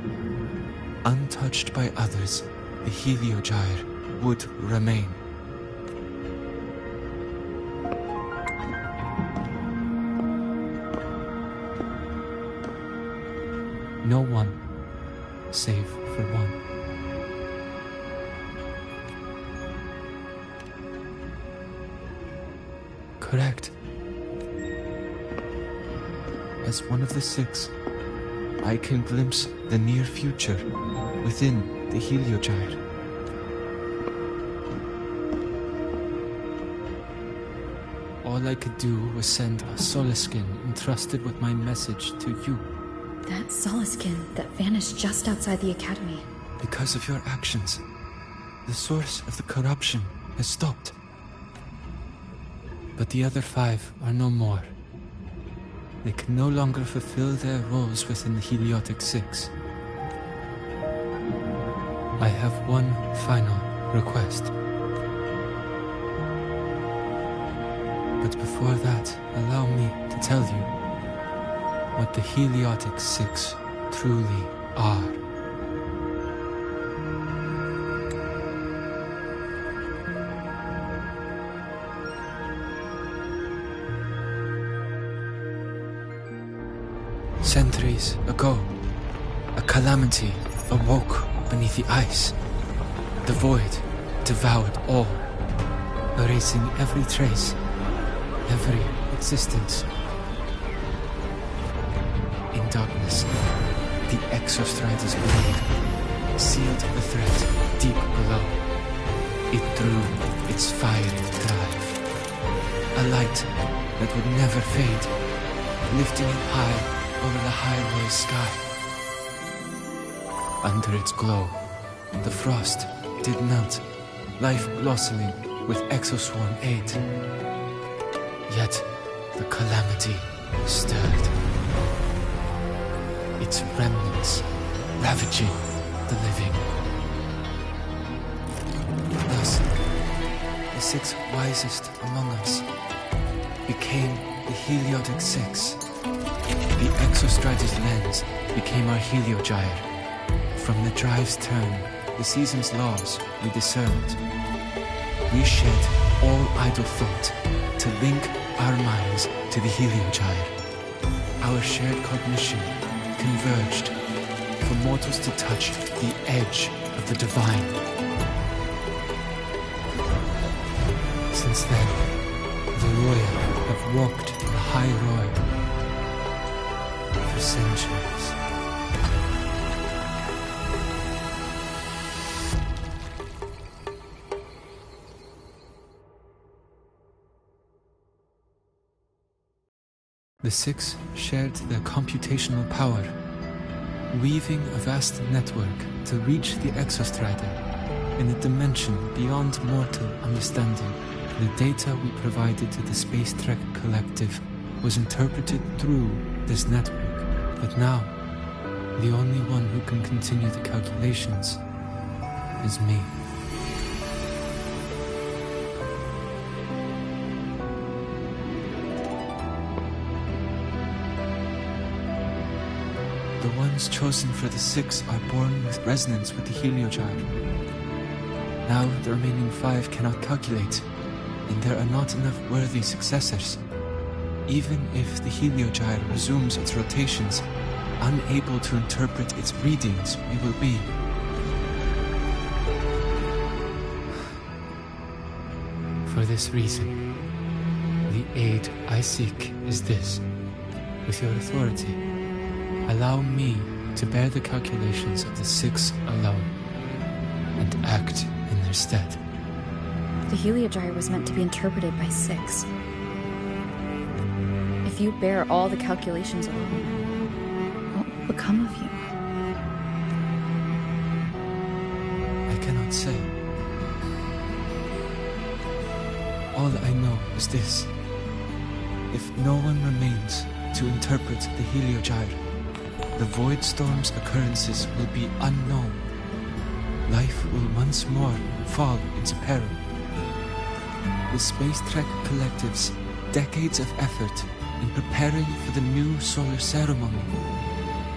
untouched by others, the Heliogyre would remain. No one, save for one. Correct. As one of the 6, I can glimpse the near future within the Heliogyre. All I could do was send a Solaskin entrusted with my message to you. That Solaskin that vanished just outside the academy. Because of your actions, the source of the corruption has stopped. But the other 5 are no more. They can no longer fulfill their roles within the Heliotic 6. I have one final request. But before that, allow me to tell you what the Heliotic 6 truly are. Centuries ago, a calamity awoke beneath the ice. The void devoured all, erasing every trace, every existence. In darkness, the Exostrider's blade sealed the threat deep below. It drew its fiery drive, a light that would never fade, lifting it high over the highway sky. Under its glow, the frost did melt, life blossoming with Exoswarm aid. Yet the calamity stirred, its remnants ravaging the living. Thus, the 6 wisest among us became the Heliotic 6. The Exostrider's lens became our Heliogyre. From the drive's turn, the season's laws we discerned. We shed all idle thought to link our minds to the Heliogyre. Our shared cognition converged for mortals to touch the edge of the divine. Since then, the Roya have walked the high road for centuries. The 6 shared their computational power, weaving a vast network to reach the Exostrider in a dimension beyond mortal understanding. The data we provided to the Space Trek Collective was interpreted through this network. But now, The only one who can continue the calculations is me. The ones chosen for the 6 are born with resonance with the Heliogyre. Now the remaining 5 cannot calculate, and there are not enough worthy successors. Even if the Heliogyre resumes its rotations, unable to interpret its readings, we will be. For this reason, the aid I seek is this. With your authority, allow me to bear the calculations of the 6 alone, and act in their stead. The Heliogyre was meant to be interpreted by 6. If you bear all the calculations alone, what will become of you? I cannot say. All I know is this. If no one remains to interpret the Heliogyre, the Void Storm's occurrences will be unknown. Life will once more fall into peril. The Space Trek Collective's decades of effort in preparing for the new solar ceremony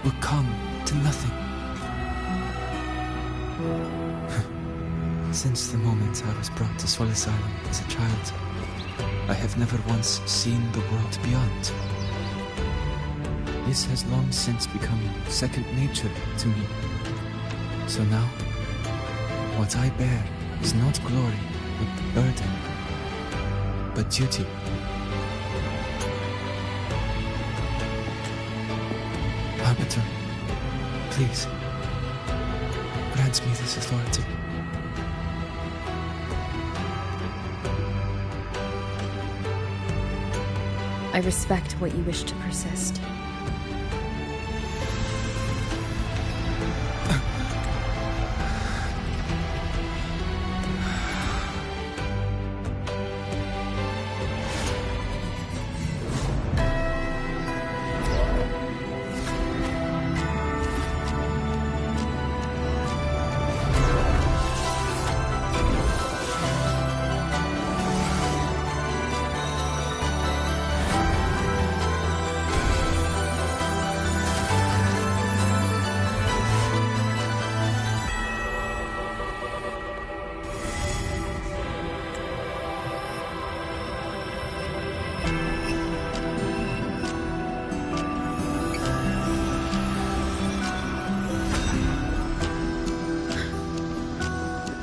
will come to nothing. Since the moment I was brought to Solace Island as a child, I have never once seen the world beyond. This has long since become second nature to me. So now, what I bear is not glory but the burden, but duty. Arbiter, please, grant me this authority. I respect what you wish to persist.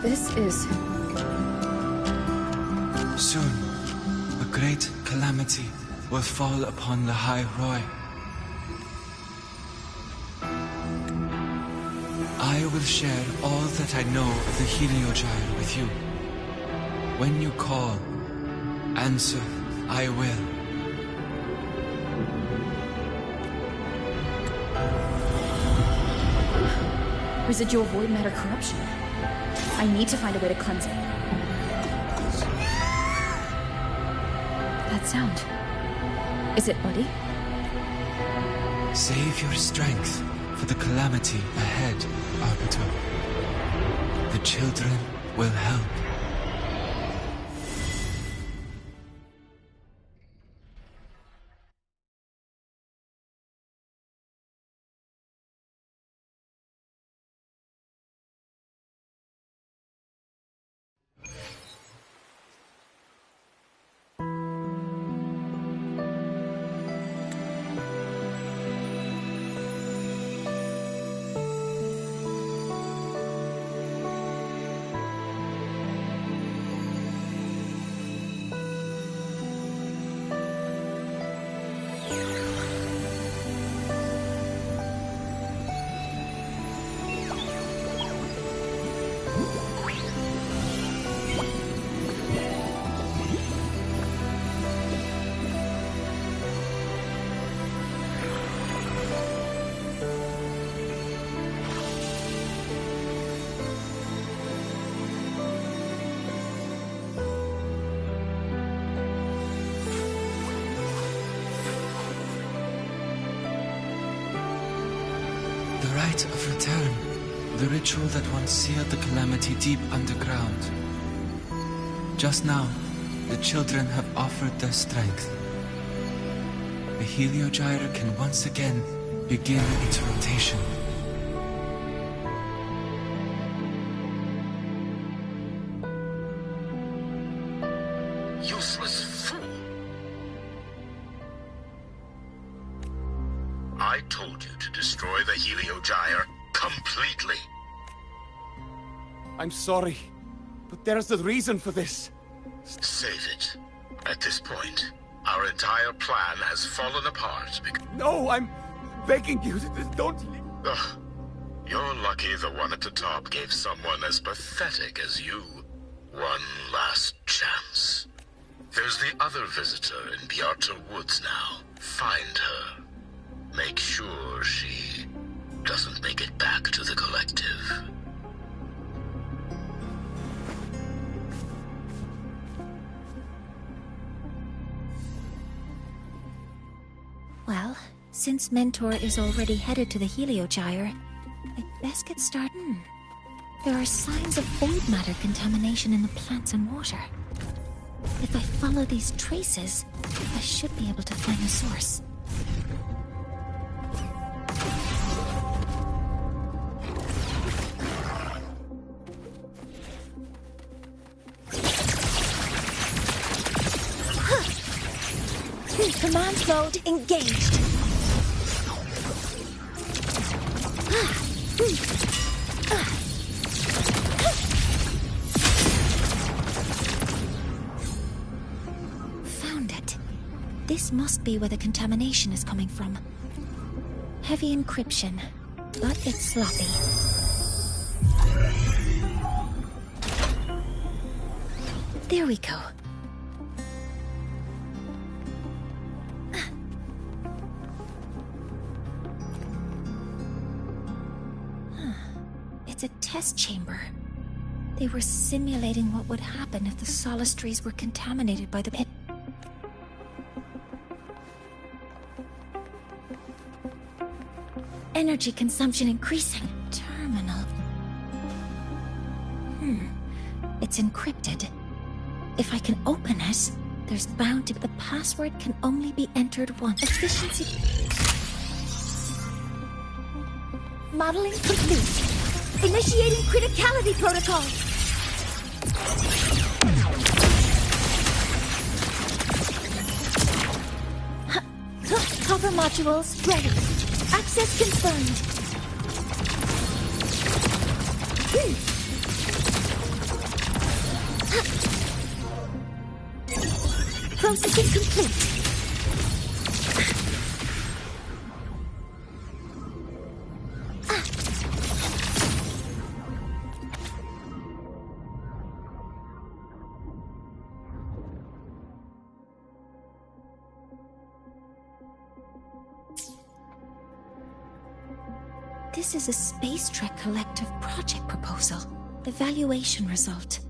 This is... Soon, a great calamity will fall upon the High Roy. I will share all that I know of the Heliogyre with you. When you call, answer, I will. Residual void matter corruption. I need to find a way to cleanse it. That sound. Is it Buddy? Save your strength for the calamity ahead, Arbiter. The children will help. Rite of Return. The ritual that once sealed the calamity deep underground. Just now, the children have offered their strength. The Heliogyre can once again begin its rotation. Useless fool! I told you to destroy the Heliogyre completely. I'm sorry, but there's a reason for this. Save it. At this point, our entire plan has fallen apart because... No, I'm begging you, don't... Ugh. You're lucky the one at the top gave someone as pathetic as you one last chance. There's the other visitor in Bjarta Woods now. Find her. Make sure she doesn't make it back to the collective. Well, since Mentor is already headed to the Heliogyre, I'd best get started. There are signs of void matter contamination in the plants and water. If I follow these traces, I should be able to find the source. Command mode engaged. Found it. This must be where the contamination is coming from. Heavy encryption, but it's sloppy. There we go. It's a test chamber. They were simulating what would happen if the Solace trees were contaminated by the pit. Energy consumption increasing. Terminal. It's encrypted. If I can open it, there's bound to be... The password can only be entered once. Efficiency... Modeling complete. Initiating criticality protocol. Copper modules ready. Access confirmed. Processing complete. This is a Space Trek Collective project proposal. Evaluation result.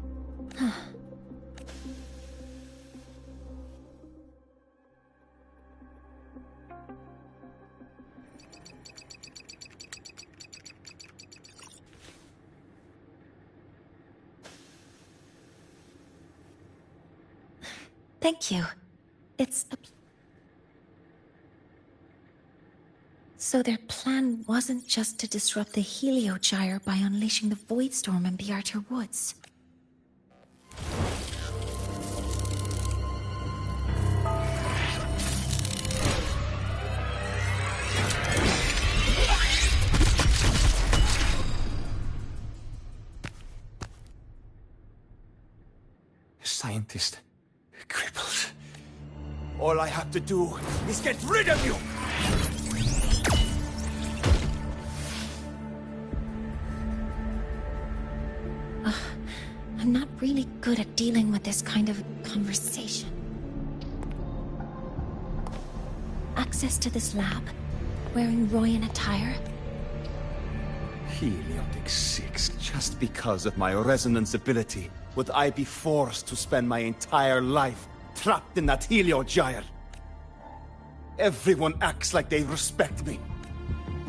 Thank you. It's a... So their plan wasn't just to disrupt the Heliogyre by unleashing the Void Storm in Bjarta Woods. Scientist. Crippled. All I have to do is get rid of you! I'm not really good at dealing with this kind of conversation. Access to this lab? Wearing Royan attire? Heliotic 6. Just because of my resonance ability, would I be forced to spend my entire life trapped in that Heliogyre? Everyone acts like they respect me.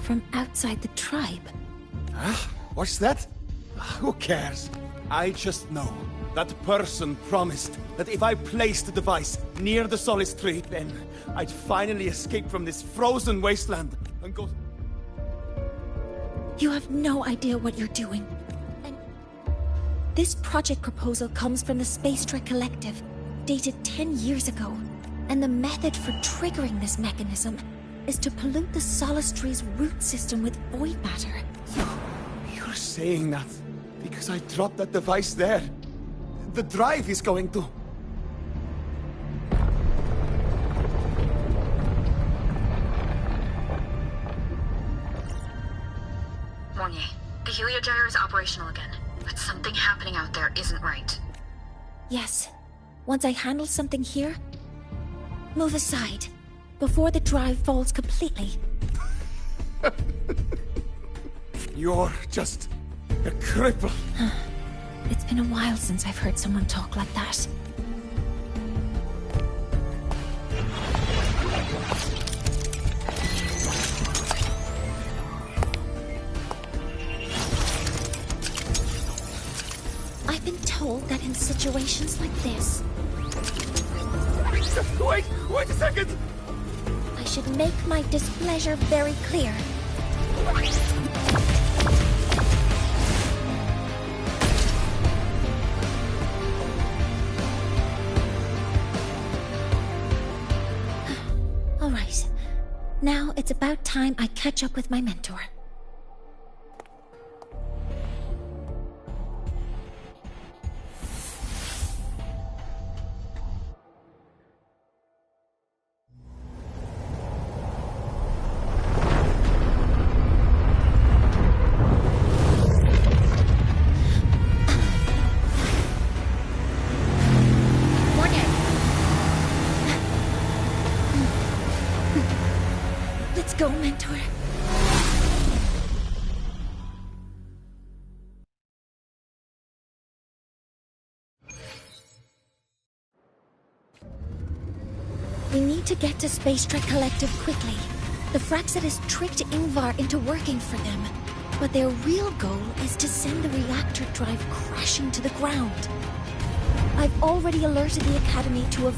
from outside the tribe. Huh? What's that? Who cares? I just know that person promised that if I placed the device near the Solace Tree, then I'd finally escape from this frozen wasteland and go... You have no idea what you're doing. And this project proposal comes from the Space Trek Collective, dated 10 years ago. And the method for triggering this mechanism is to pollute the Solace Tree's root system with void matter. You're saying that because I dropped that device there. The drive is going to... Mornier, the heliogyre is operational again, but something happening out there isn't right. Yes. Once I handle something here, move aside, before the drive falls completely. You're just a cripple. It's been a while since I've heard someone talk like that. I've been told that in situations like this... Wait a second! I should make my displeasure very clear. All right. Now it's about time I catch up with my mentor. Let's go, mentor. We need to get to Space Trek Collective quickly. The Fraxet has tricked Ingvar into working for them, but their real goal is to send the reactor drive crashing to the ground. I've already alerted the Academy to a...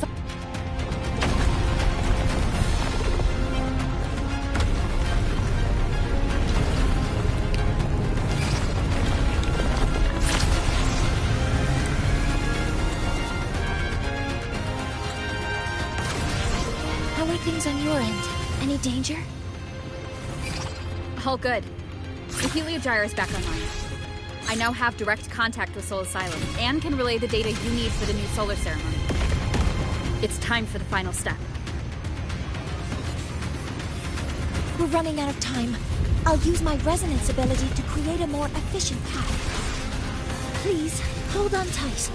How are things on your end? Any danger? All good. The heliogyre is back online. I now have direct contact with Soul Asylum and can relay the data you need for the new solar ceremony. It's time for the final step. We're running out of time. I'll use my resonance ability to create a more efficient path. Please, hold on tight.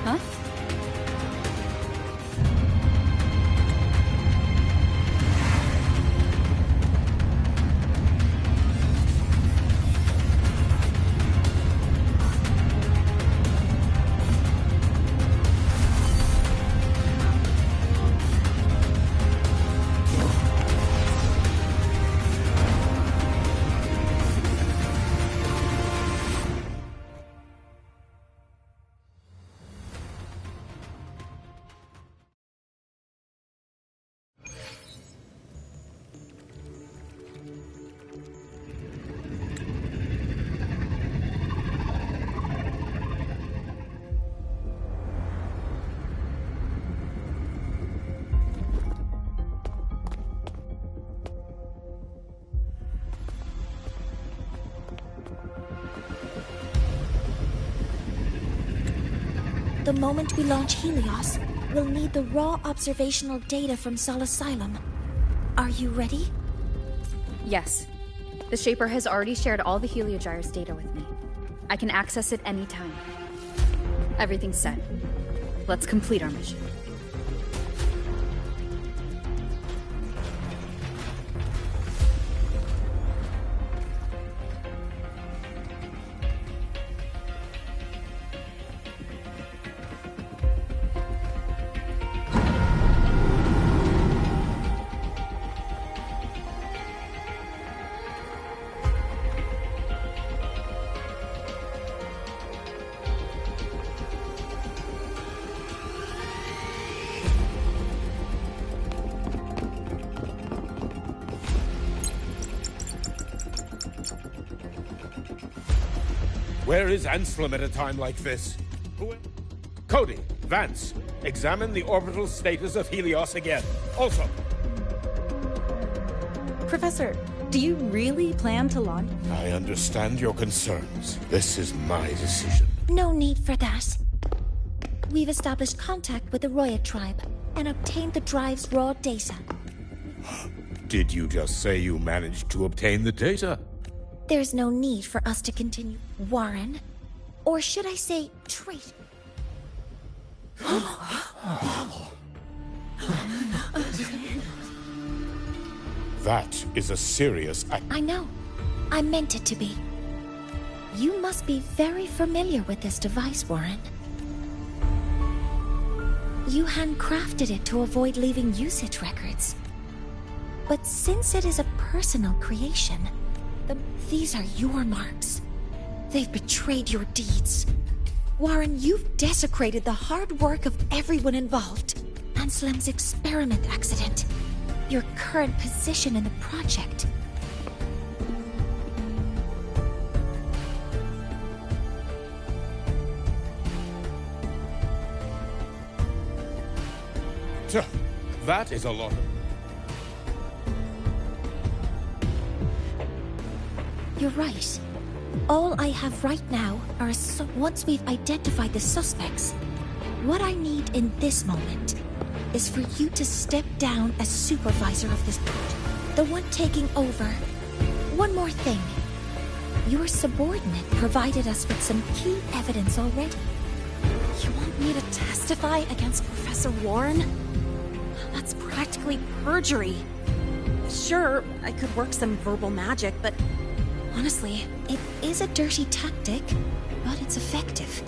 Huh? The moment we launch Helios, we'll need the raw observational data from Sol Asylum. Are you ready? Yes. The Shaper has already shared all the heliogyre's data with me. I can access it anytime. Everything's set. Let's complete our mission. Where is Anselm at a time like this? Cody, Vance, examine the orbital status of Helios again. Also. Professor, do you really plan to launch? I understand your concerns. This is my decision. No need for that. We've established contact with the Roya tribe and obtained the drive's raw data. Did you just say you managed to obtain the data? There's no need for us to continue. Warren, or should I say traitor? That is a serious act. I know. I meant it to be. You must be very familiar with this device, Warren. You handcrafted it to avoid leaving usage records. But since it is a personal creation, these are your marks. They've betrayed your deeds. Warren, you've desecrated the hard work of everyone involved. Anselm's experiment accident. Your current position in the project. That is a lot of... You're right. All I have right now are once we've identified the suspects, what I need in this moment is for you to step down as supervisor of this project. The one taking over. One more thing. Your subordinate provided us with some key evidence already. You want me to testify against Professor Warren? That's practically perjury. Sure, I could work some verbal magic, but honestly, it is a dirty tactic, but it's effective.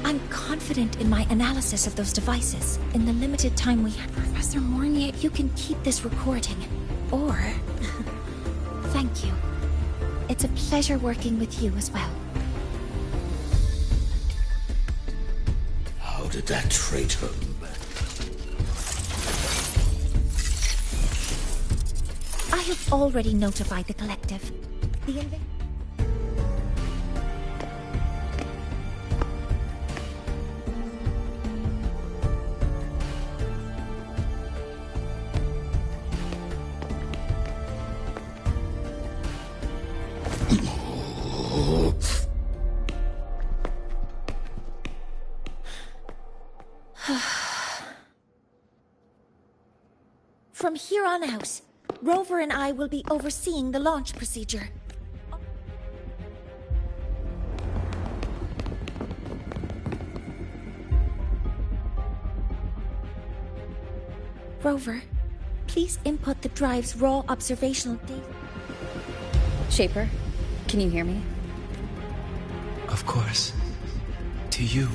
I'm confident in my analysis of those devices. In the limited time we have, Professor Mornier, you can keep this recording. Or... Thank you. It's a pleasure working with you as well. How did that traitor... I have already notified the collective. The From here on out, Rover and I will be overseeing the launch procedure. Rover, please input the drive's raw observational data. Shaper, can you hear me? Of course. To you,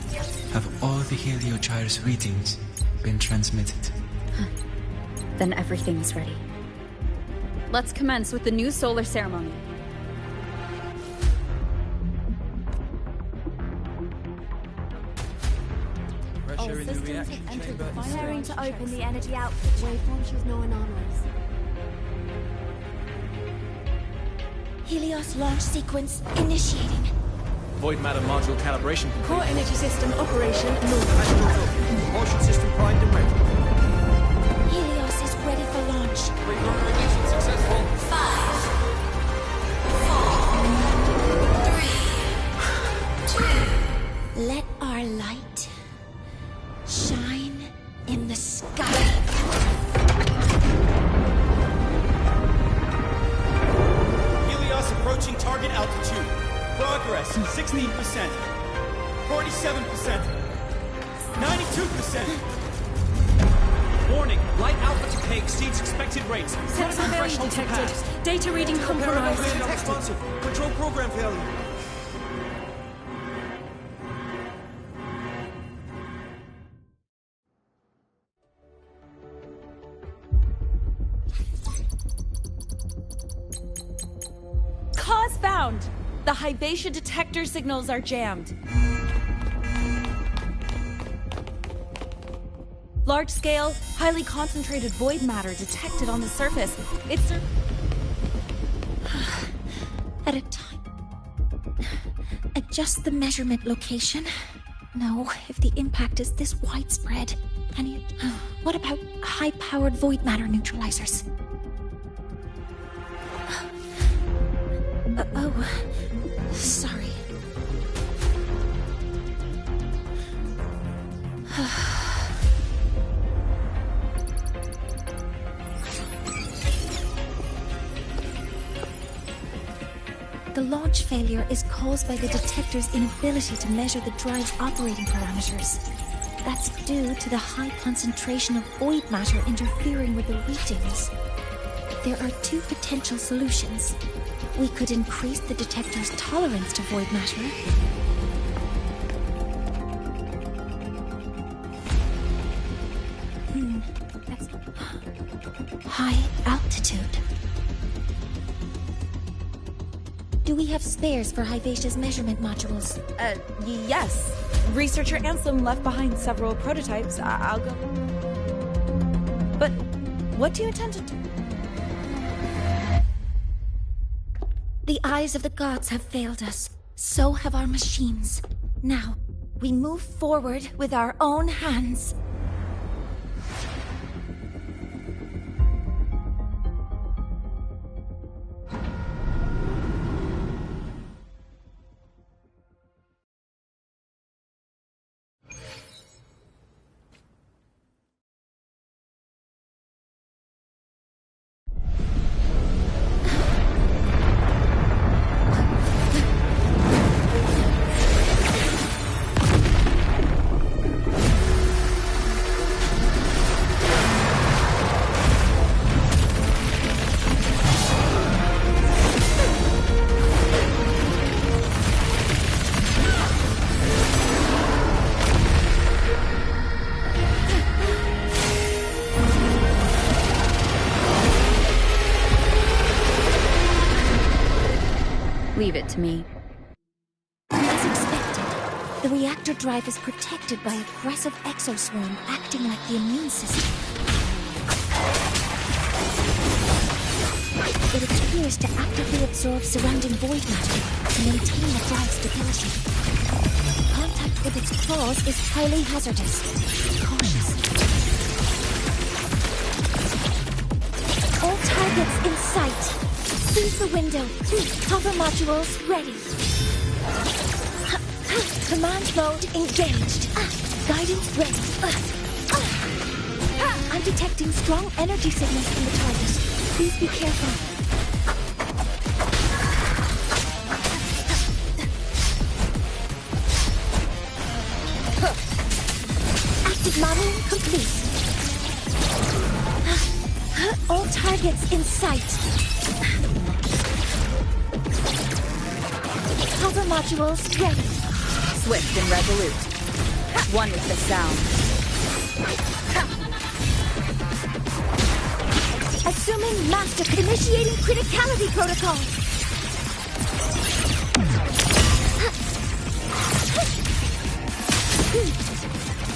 have all the Heliogyre's readings been transmitted? Then everything is ready. Let's commence with the new solar ceremony. All systems have entered the firing to open the energy output. Waveform shows no anomalies. Helios launch sequence initiating. Void matter module calibration complete. Core energy system operation normal. Propulsion system primed and ready. Helios is ready for launch. Reconfiguration successful. 5, 4, 3, 2. Let our light shine in the sky. Helios approaching target altitude. Progress 16%. 47%. 92%. Warning, light output decay exceeds expected rates. Sensor failure Threshold detected. surpassed. Data reading compromised. Responsive. Control program failure. Cause found! The Hybatia detector signals are jammed. Large-scale, highly concentrated void matter detected on the surface. It's... At a time... just the measurement location. No, if the impact is this widespread, what about high-powered void matter neutralizers? Oh, sorry. The launch failure is caused by the detector's inability to measure the drive's operating parameters. That's due to the high concentration of void matter interfering with the readings. There are two potential solutions. We could increase the detector's tolerance to void matter. That's high altitude. Do we have spares for Hivacia's measurement modules? Yes. Researcher Ansem left behind several prototypes. I'll go. But what do you intend to do? The eyes of the gods have failed us. So have our machines. Now, we move forward with our own hands. Leave it to me. As expected, the reactor drive is protected by aggressive exoswarm acting like the immune system. It appears to actively absorb surrounding void matter to maintain the drive's stability. Contact with its claws is highly hazardous. Be cautious. All targets in sight. Seize the window. Hover modules ready. Command mode engaged. Guidance ready. I'm detecting strong energy signals from the target. Please be careful. Active modeling complete. All targets in sight. Hover modules ready. Swift and resolute. One with the sound. Assuming master. Initiating criticality protocol.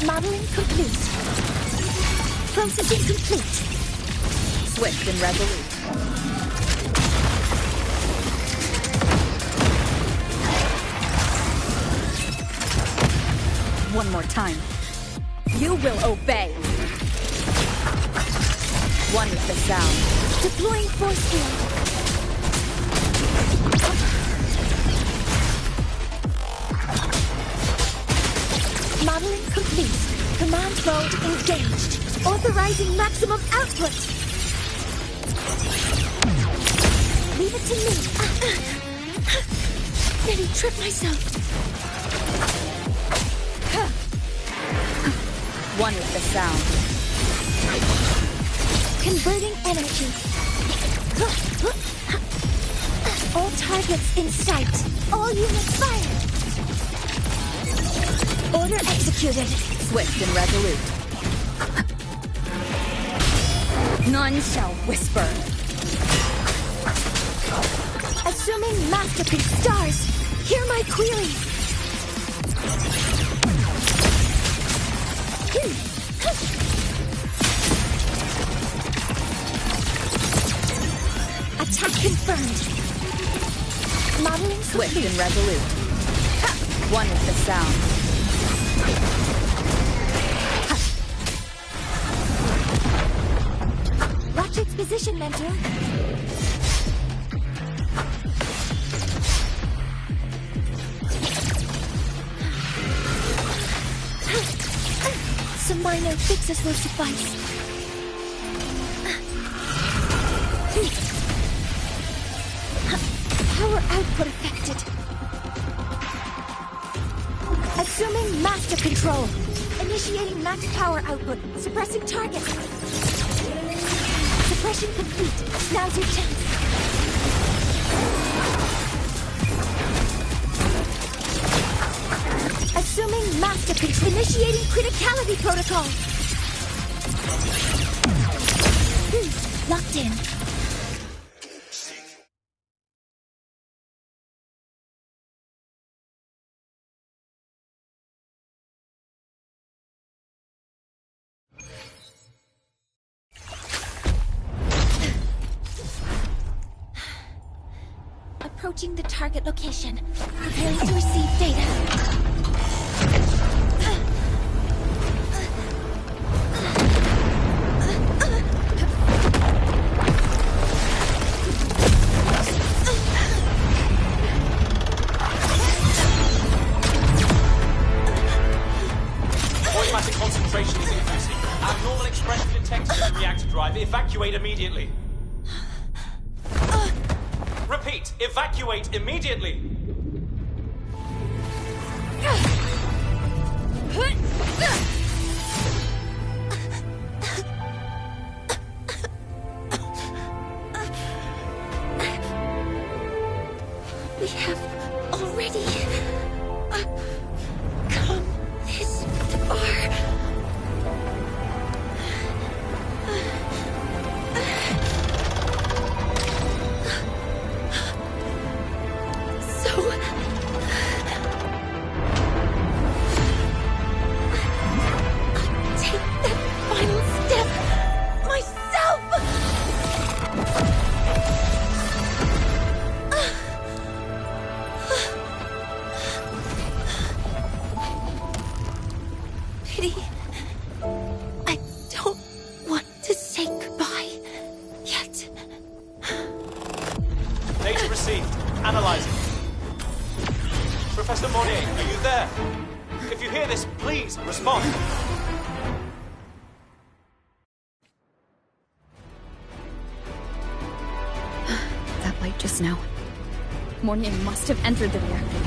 Modeling complete. Processing complete. Swift and resolute. One more time. You will obey. One with the sound. Deploying force field. Modeling complete. Command mode engaged. Authorizing maximum output. Leave it to me. Nearly tripped myself. One with the sound. Converting energy. All targets in sight. All units fired. Order executed. Swift and resolute. None shall whisper. Assuming masterpiece stars. Hear my query. Attack confirmed. Modeling Swift complete. and resolute. One is the sound. Watch its position, Mentor. Some minor fixes will suffice. Power output affected. Assuming master control. Initiating max power output. Suppressing target. Suppression complete. Now's your chance. Assuming master control. Initiating criticality protocol. Locked in. Approaching the target location. Preparing to receive data. Automatic concentration is increasing. Abnormal expression detected in the reactor drive. Evacuate immediately. Repeat, evacuate immediately! We have already come this far. Data received. Analyzing. Professor Monnier, are you there? If you hear this, please respond. That light just now. Mornier must have entered the reactor.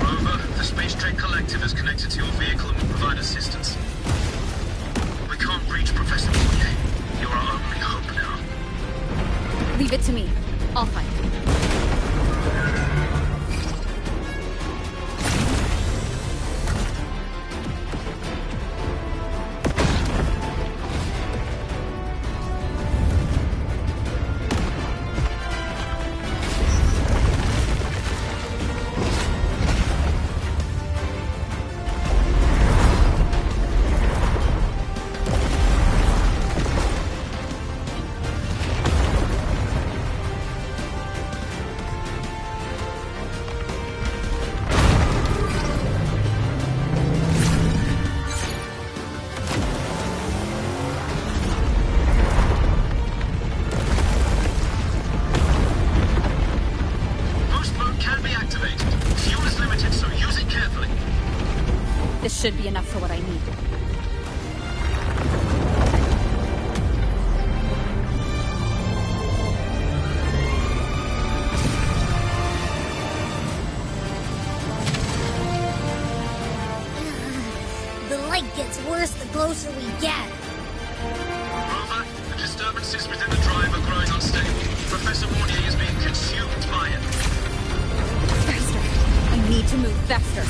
Rover, the Space Trade Collective is connected to your vehicle and will provide assistance. We can't reach Professor Monnier. You're our only hope now. Leave it to me. I'll fight. This should be enough for what I need. The light gets worse the closer we get. Rover, the disturbances within the drive are growing unstable. Professor Mornier is being consumed by it. Faster. I need to move faster.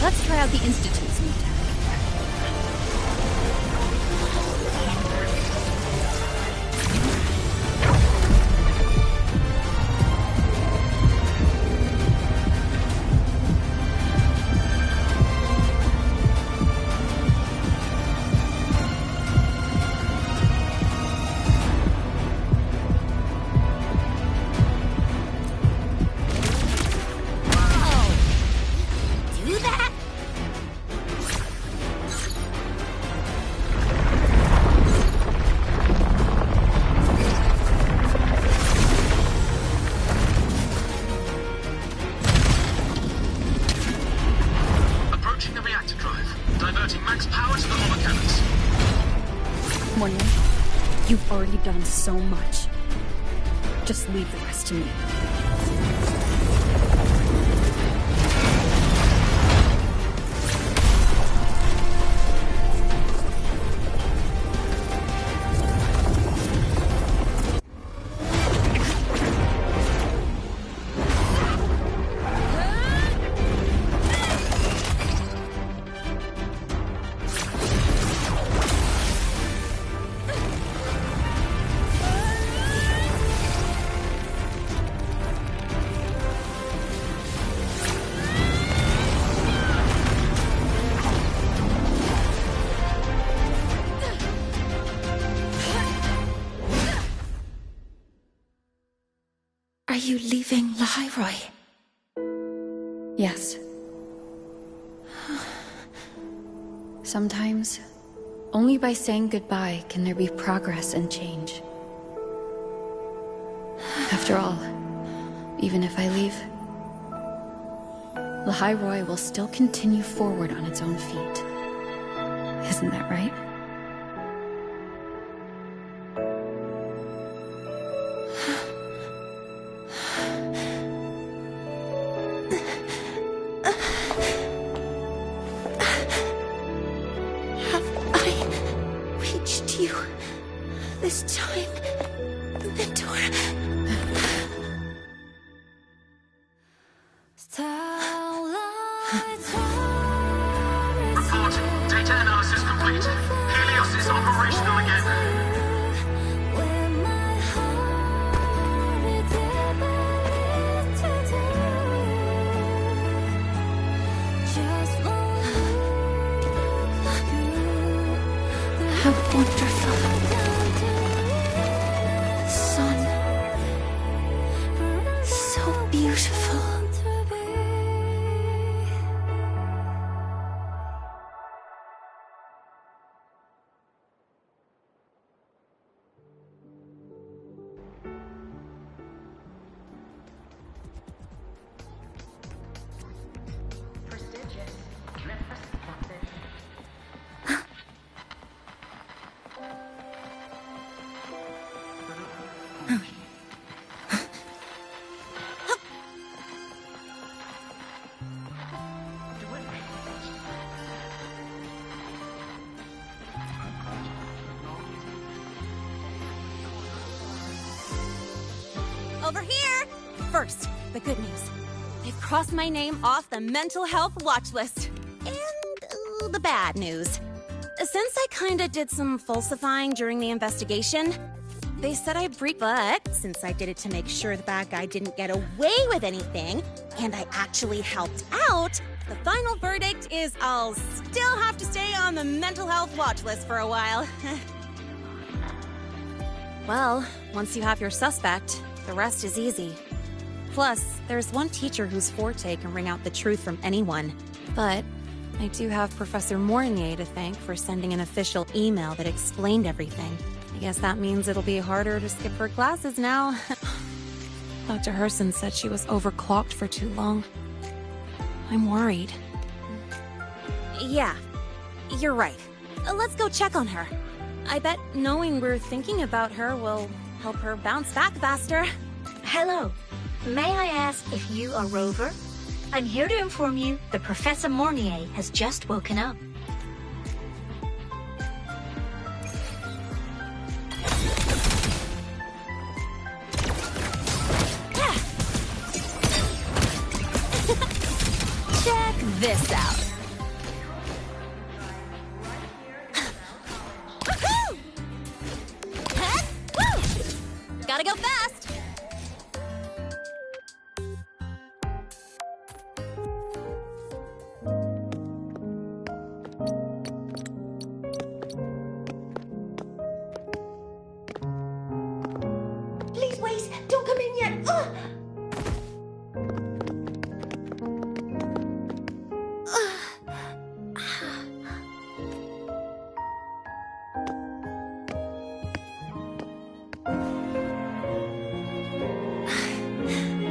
Let's try out the Institute's new tech. done so much. Just leave the rest to me. Are you leaving Lahairoi? Yes. Sometimes, only by saying goodbye can there be progress and change. After all, even if I leave, Lahairoi will still continue forward on its own feet. Isn't that right? This time, Mentor. Reporting. Data analysis complete. Helios is operational again. How wonderful. Beautiful. Over here! First, the good news. They've crossed my name off the mental health watch list. And the bad news. Since I kinda did some falsifying during the investigation, they said I breached, but since I did it to make sure the bad guy didn't get away with anything, and I actually helped out, the final verdict is I'll still have to stay on the mental health watch list for a while. Well, once you have your suspect, the rest is easy. Plus, there's one teacher whose forte can wring out the truth from anyone. But I do have Professor Mornier to thank for sending an official email that explained everything. I guess that means it'll be harder to skip her classes now. Dr. Herson said she was overclocked for too long. I'm worried. Yeah, you're right. Let's go check on her. I bet knowing we're thinking about her will help her bounce back faster. Hello. May I ask if you are Rover? I'm here to inform you that Professor Mornier has just woken up. Check this out. Gotta go fast! Please wait! Don't come in yet! Ugh!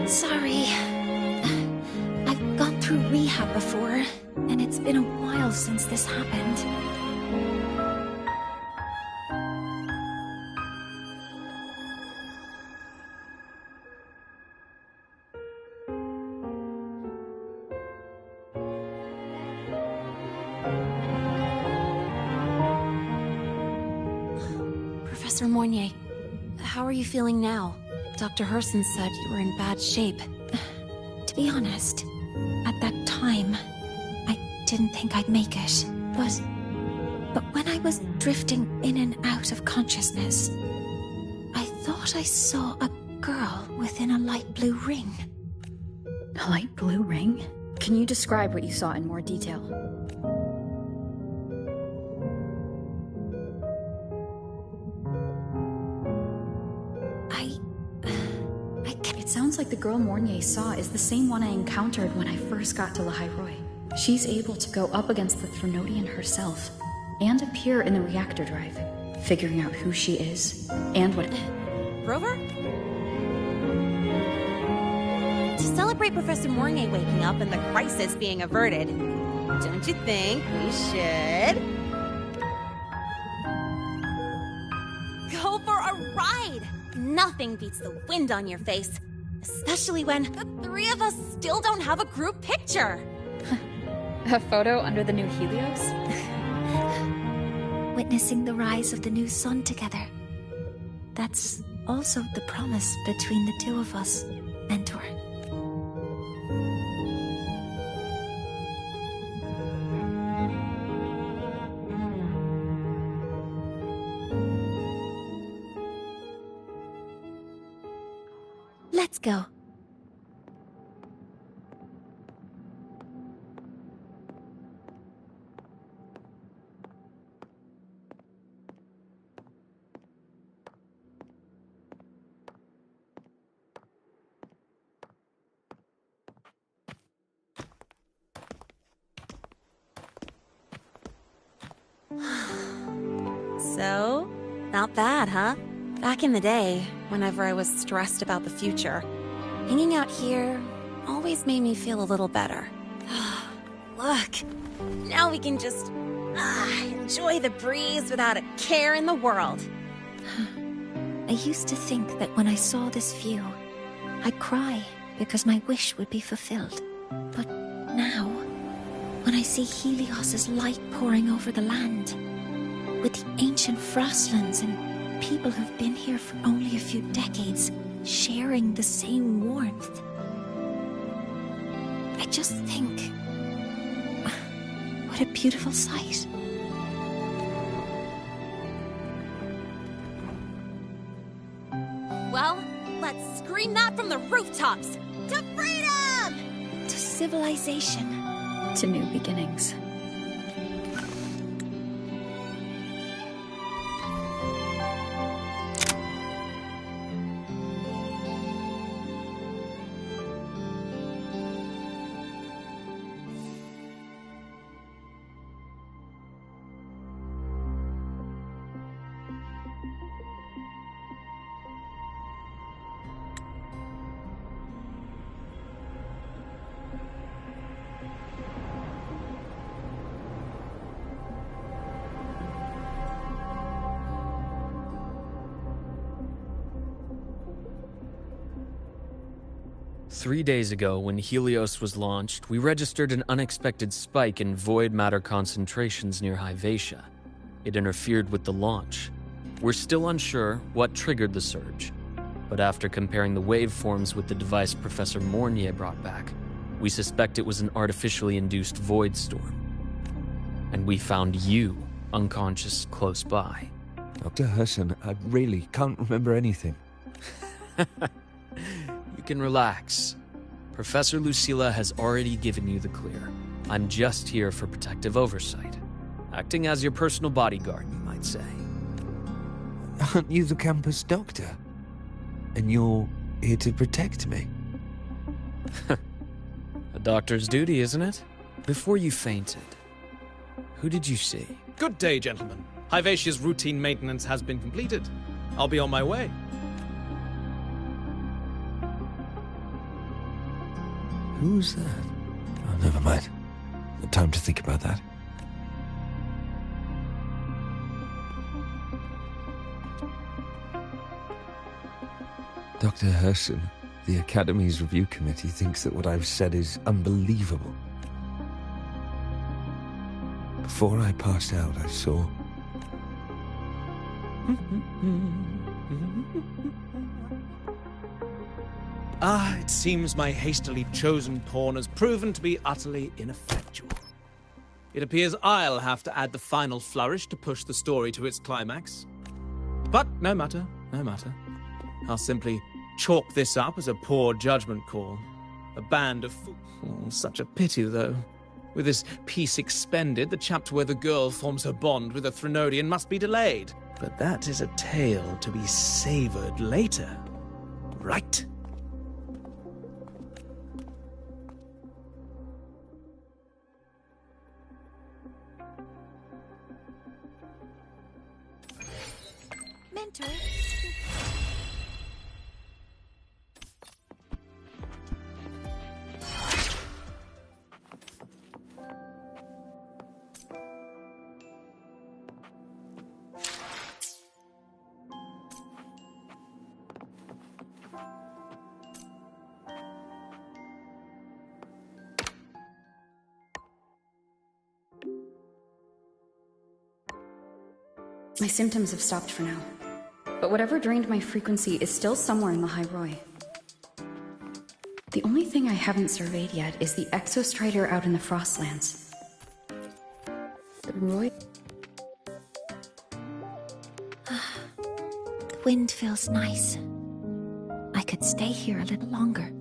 Sorry. I've gone through rehab before, and it's been a while since this happened. Professor Mornier, how are you feeling now? Dr. Herson said you were in bad shape. To be honest, at that time, I didn't think I'd make it. But when I was drifting in and out of consciousness, I thought I saw a girl within a light blue ring. A light blue ring? Can you describe what you saw in more detail? It sounds like the girl Mornier saw is the same one I encountered when I first got to Lahairoi. She's able to go up against the Threnodian herself and appear in the reactor drive, figuring out who she is and what... Rover? To celebrate Professor Mornier waking up and the crisis being averted, don't you think we should... go for a ride? Nothing beats the wind on your face, especially when the three of us still don't have a group picture. A photo under the new Helios? Witnessing the rise of the new sun together. That's also the promise between the two of us, Mentor. Let's go. So, not bad, huh? Back in the day, whenever I was stressed about the future, hanging out here always made me feel a little better. Look, now we can just enjoy the breeze without a care in the world. I used to think that when I saw this view, I'd cry because my wish would be fulfilled. But now, when I see Helios's light pouring over the land, with the ancient frostlands and people who've been here for only a few decades sharing the same warmth, I just think, what a beautiful sight. Well, let's scream that from the rooftops! To freedom! To civilization. To new beginnings. Three days ago, when Helios was launched, we registered an unexpected spike in void matter concentrations near Hyvatia. It interfered with the launch. We're still unsure what triggered the surge, but after comparing the waveforms with the device Professor Mornier brought back, we suspect it was an artificially induced void storm. And we found you unconscious close by. Dr. Herson, I really can't remember anything. You can relax. Professor Lucilla has already given you the clear. I'm just here for protective oversight. Acting as your personal bodyguard, you might say. Aren't you the campus doctor? And you're here to protect me? A doctor's duty, isn't it? Before you fainted, who did you see? Good day, gentlemen. Hyvatia's routine maintenance has been completed. I'll be on my way. Who's that? Oh, never mind. No time to think about that. Dr. Herson, the Academy's review committee thinks that what I've said is unbelievable. Before I passed out, I saw It seems my hastily chosen pawn has proven to be utterly ineffectual. It appears I'll have to add the final flourish to push the story to its climax. But no matter, no matter. I'll simply chalk this up as a poor judgment call. A band of such a pity, though. With this piece expended, the chapter where the girl forms her bond with a Threnodian must be delayed. But that is a tale to be savoured later. Right? Mentor. My symptoms have stopped for now. But whatever drained my frequency is still somewhere in the High Roy. The only thing I haven't surveyed yet is the Exostrider out in the Frostlands. The Roy... The wind feels nice. I could stay here a little longer.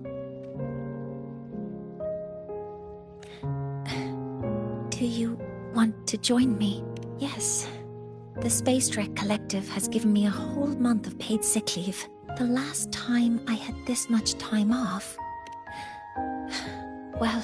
Do you want to join me? Yes. The Space Trek Collective has given me a whole month of paid sick leave. The last time I had this much time off... Well,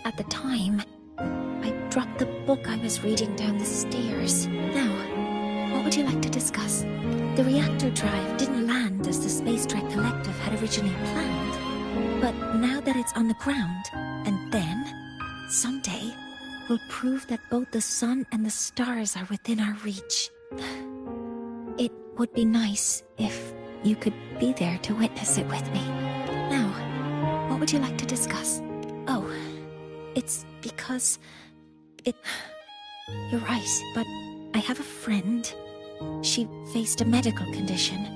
at the time, I dropped the book I was reading down the stairs. Now, what would you like to discuss? The reactor drive didn't land as the Space Trek Collective had originally planned. But now that it's on the ground, and then, someday, we'll prove that both the sun and the stars are within our reach. It would be nice if you could be there to witness it with me. Now, what would you like to discuss? Oh, it's because... You're right, but I have a friend. She faced a medical condition.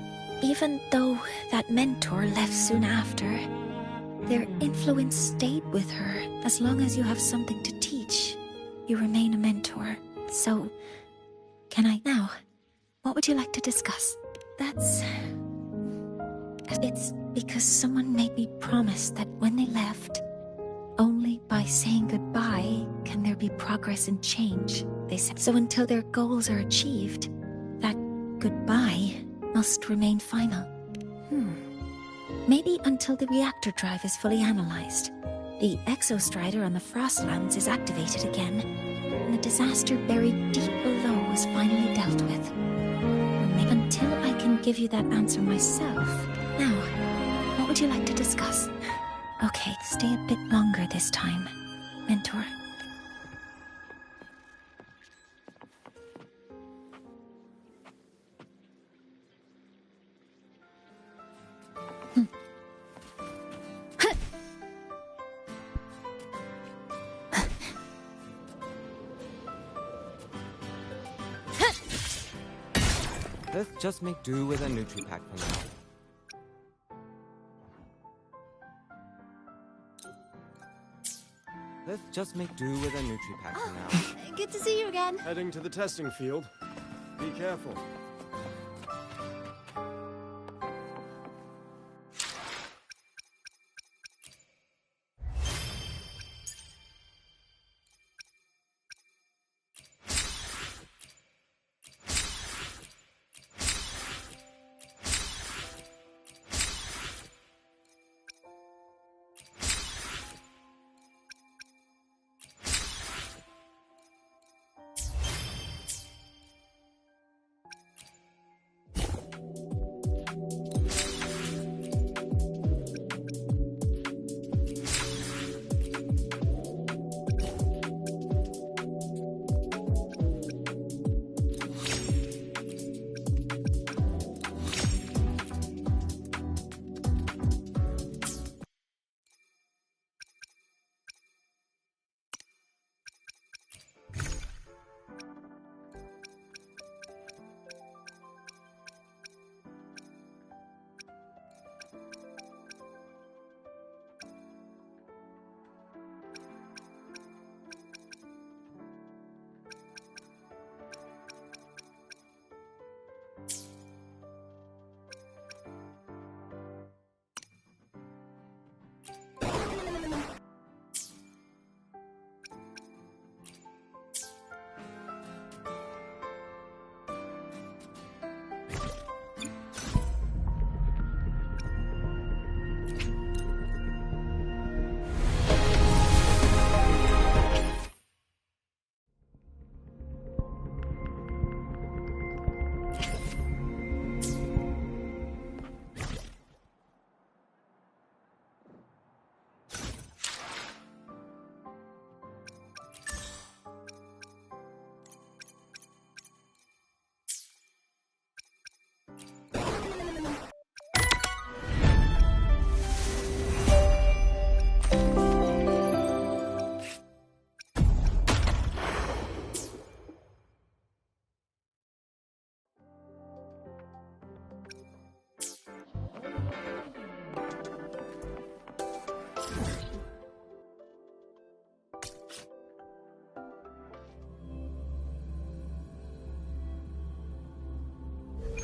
Even though that mentor left soon after, their influence stayed with her. As long as you have something to teach, you remain a mentor. So... Can I now? What would you like to discuss? It's because someone made me promise that when they left, only by saying goodbye can there be progress and change, they said. So until their goals are achieved, that goodbye must remain final. Maybe until the reactor drive is fully analyzed. The Exostrider on the Frostlands is activated again, and the disaster buried deep below was finally dealt with. Or maybe until I can give you that answer myself. Now, what would you like to discuss? Okay, stay a bit longer this time, Mentor. Let's just make do with a Nutri-Pack for now. Let's just make do with a Nutri-Pack for now. Good to see you again. Heading to the testing field. Be careful.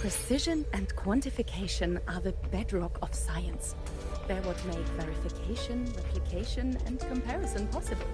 Precision and quantification are the bedrock of science. They're what make verification, replication, and comparison possible.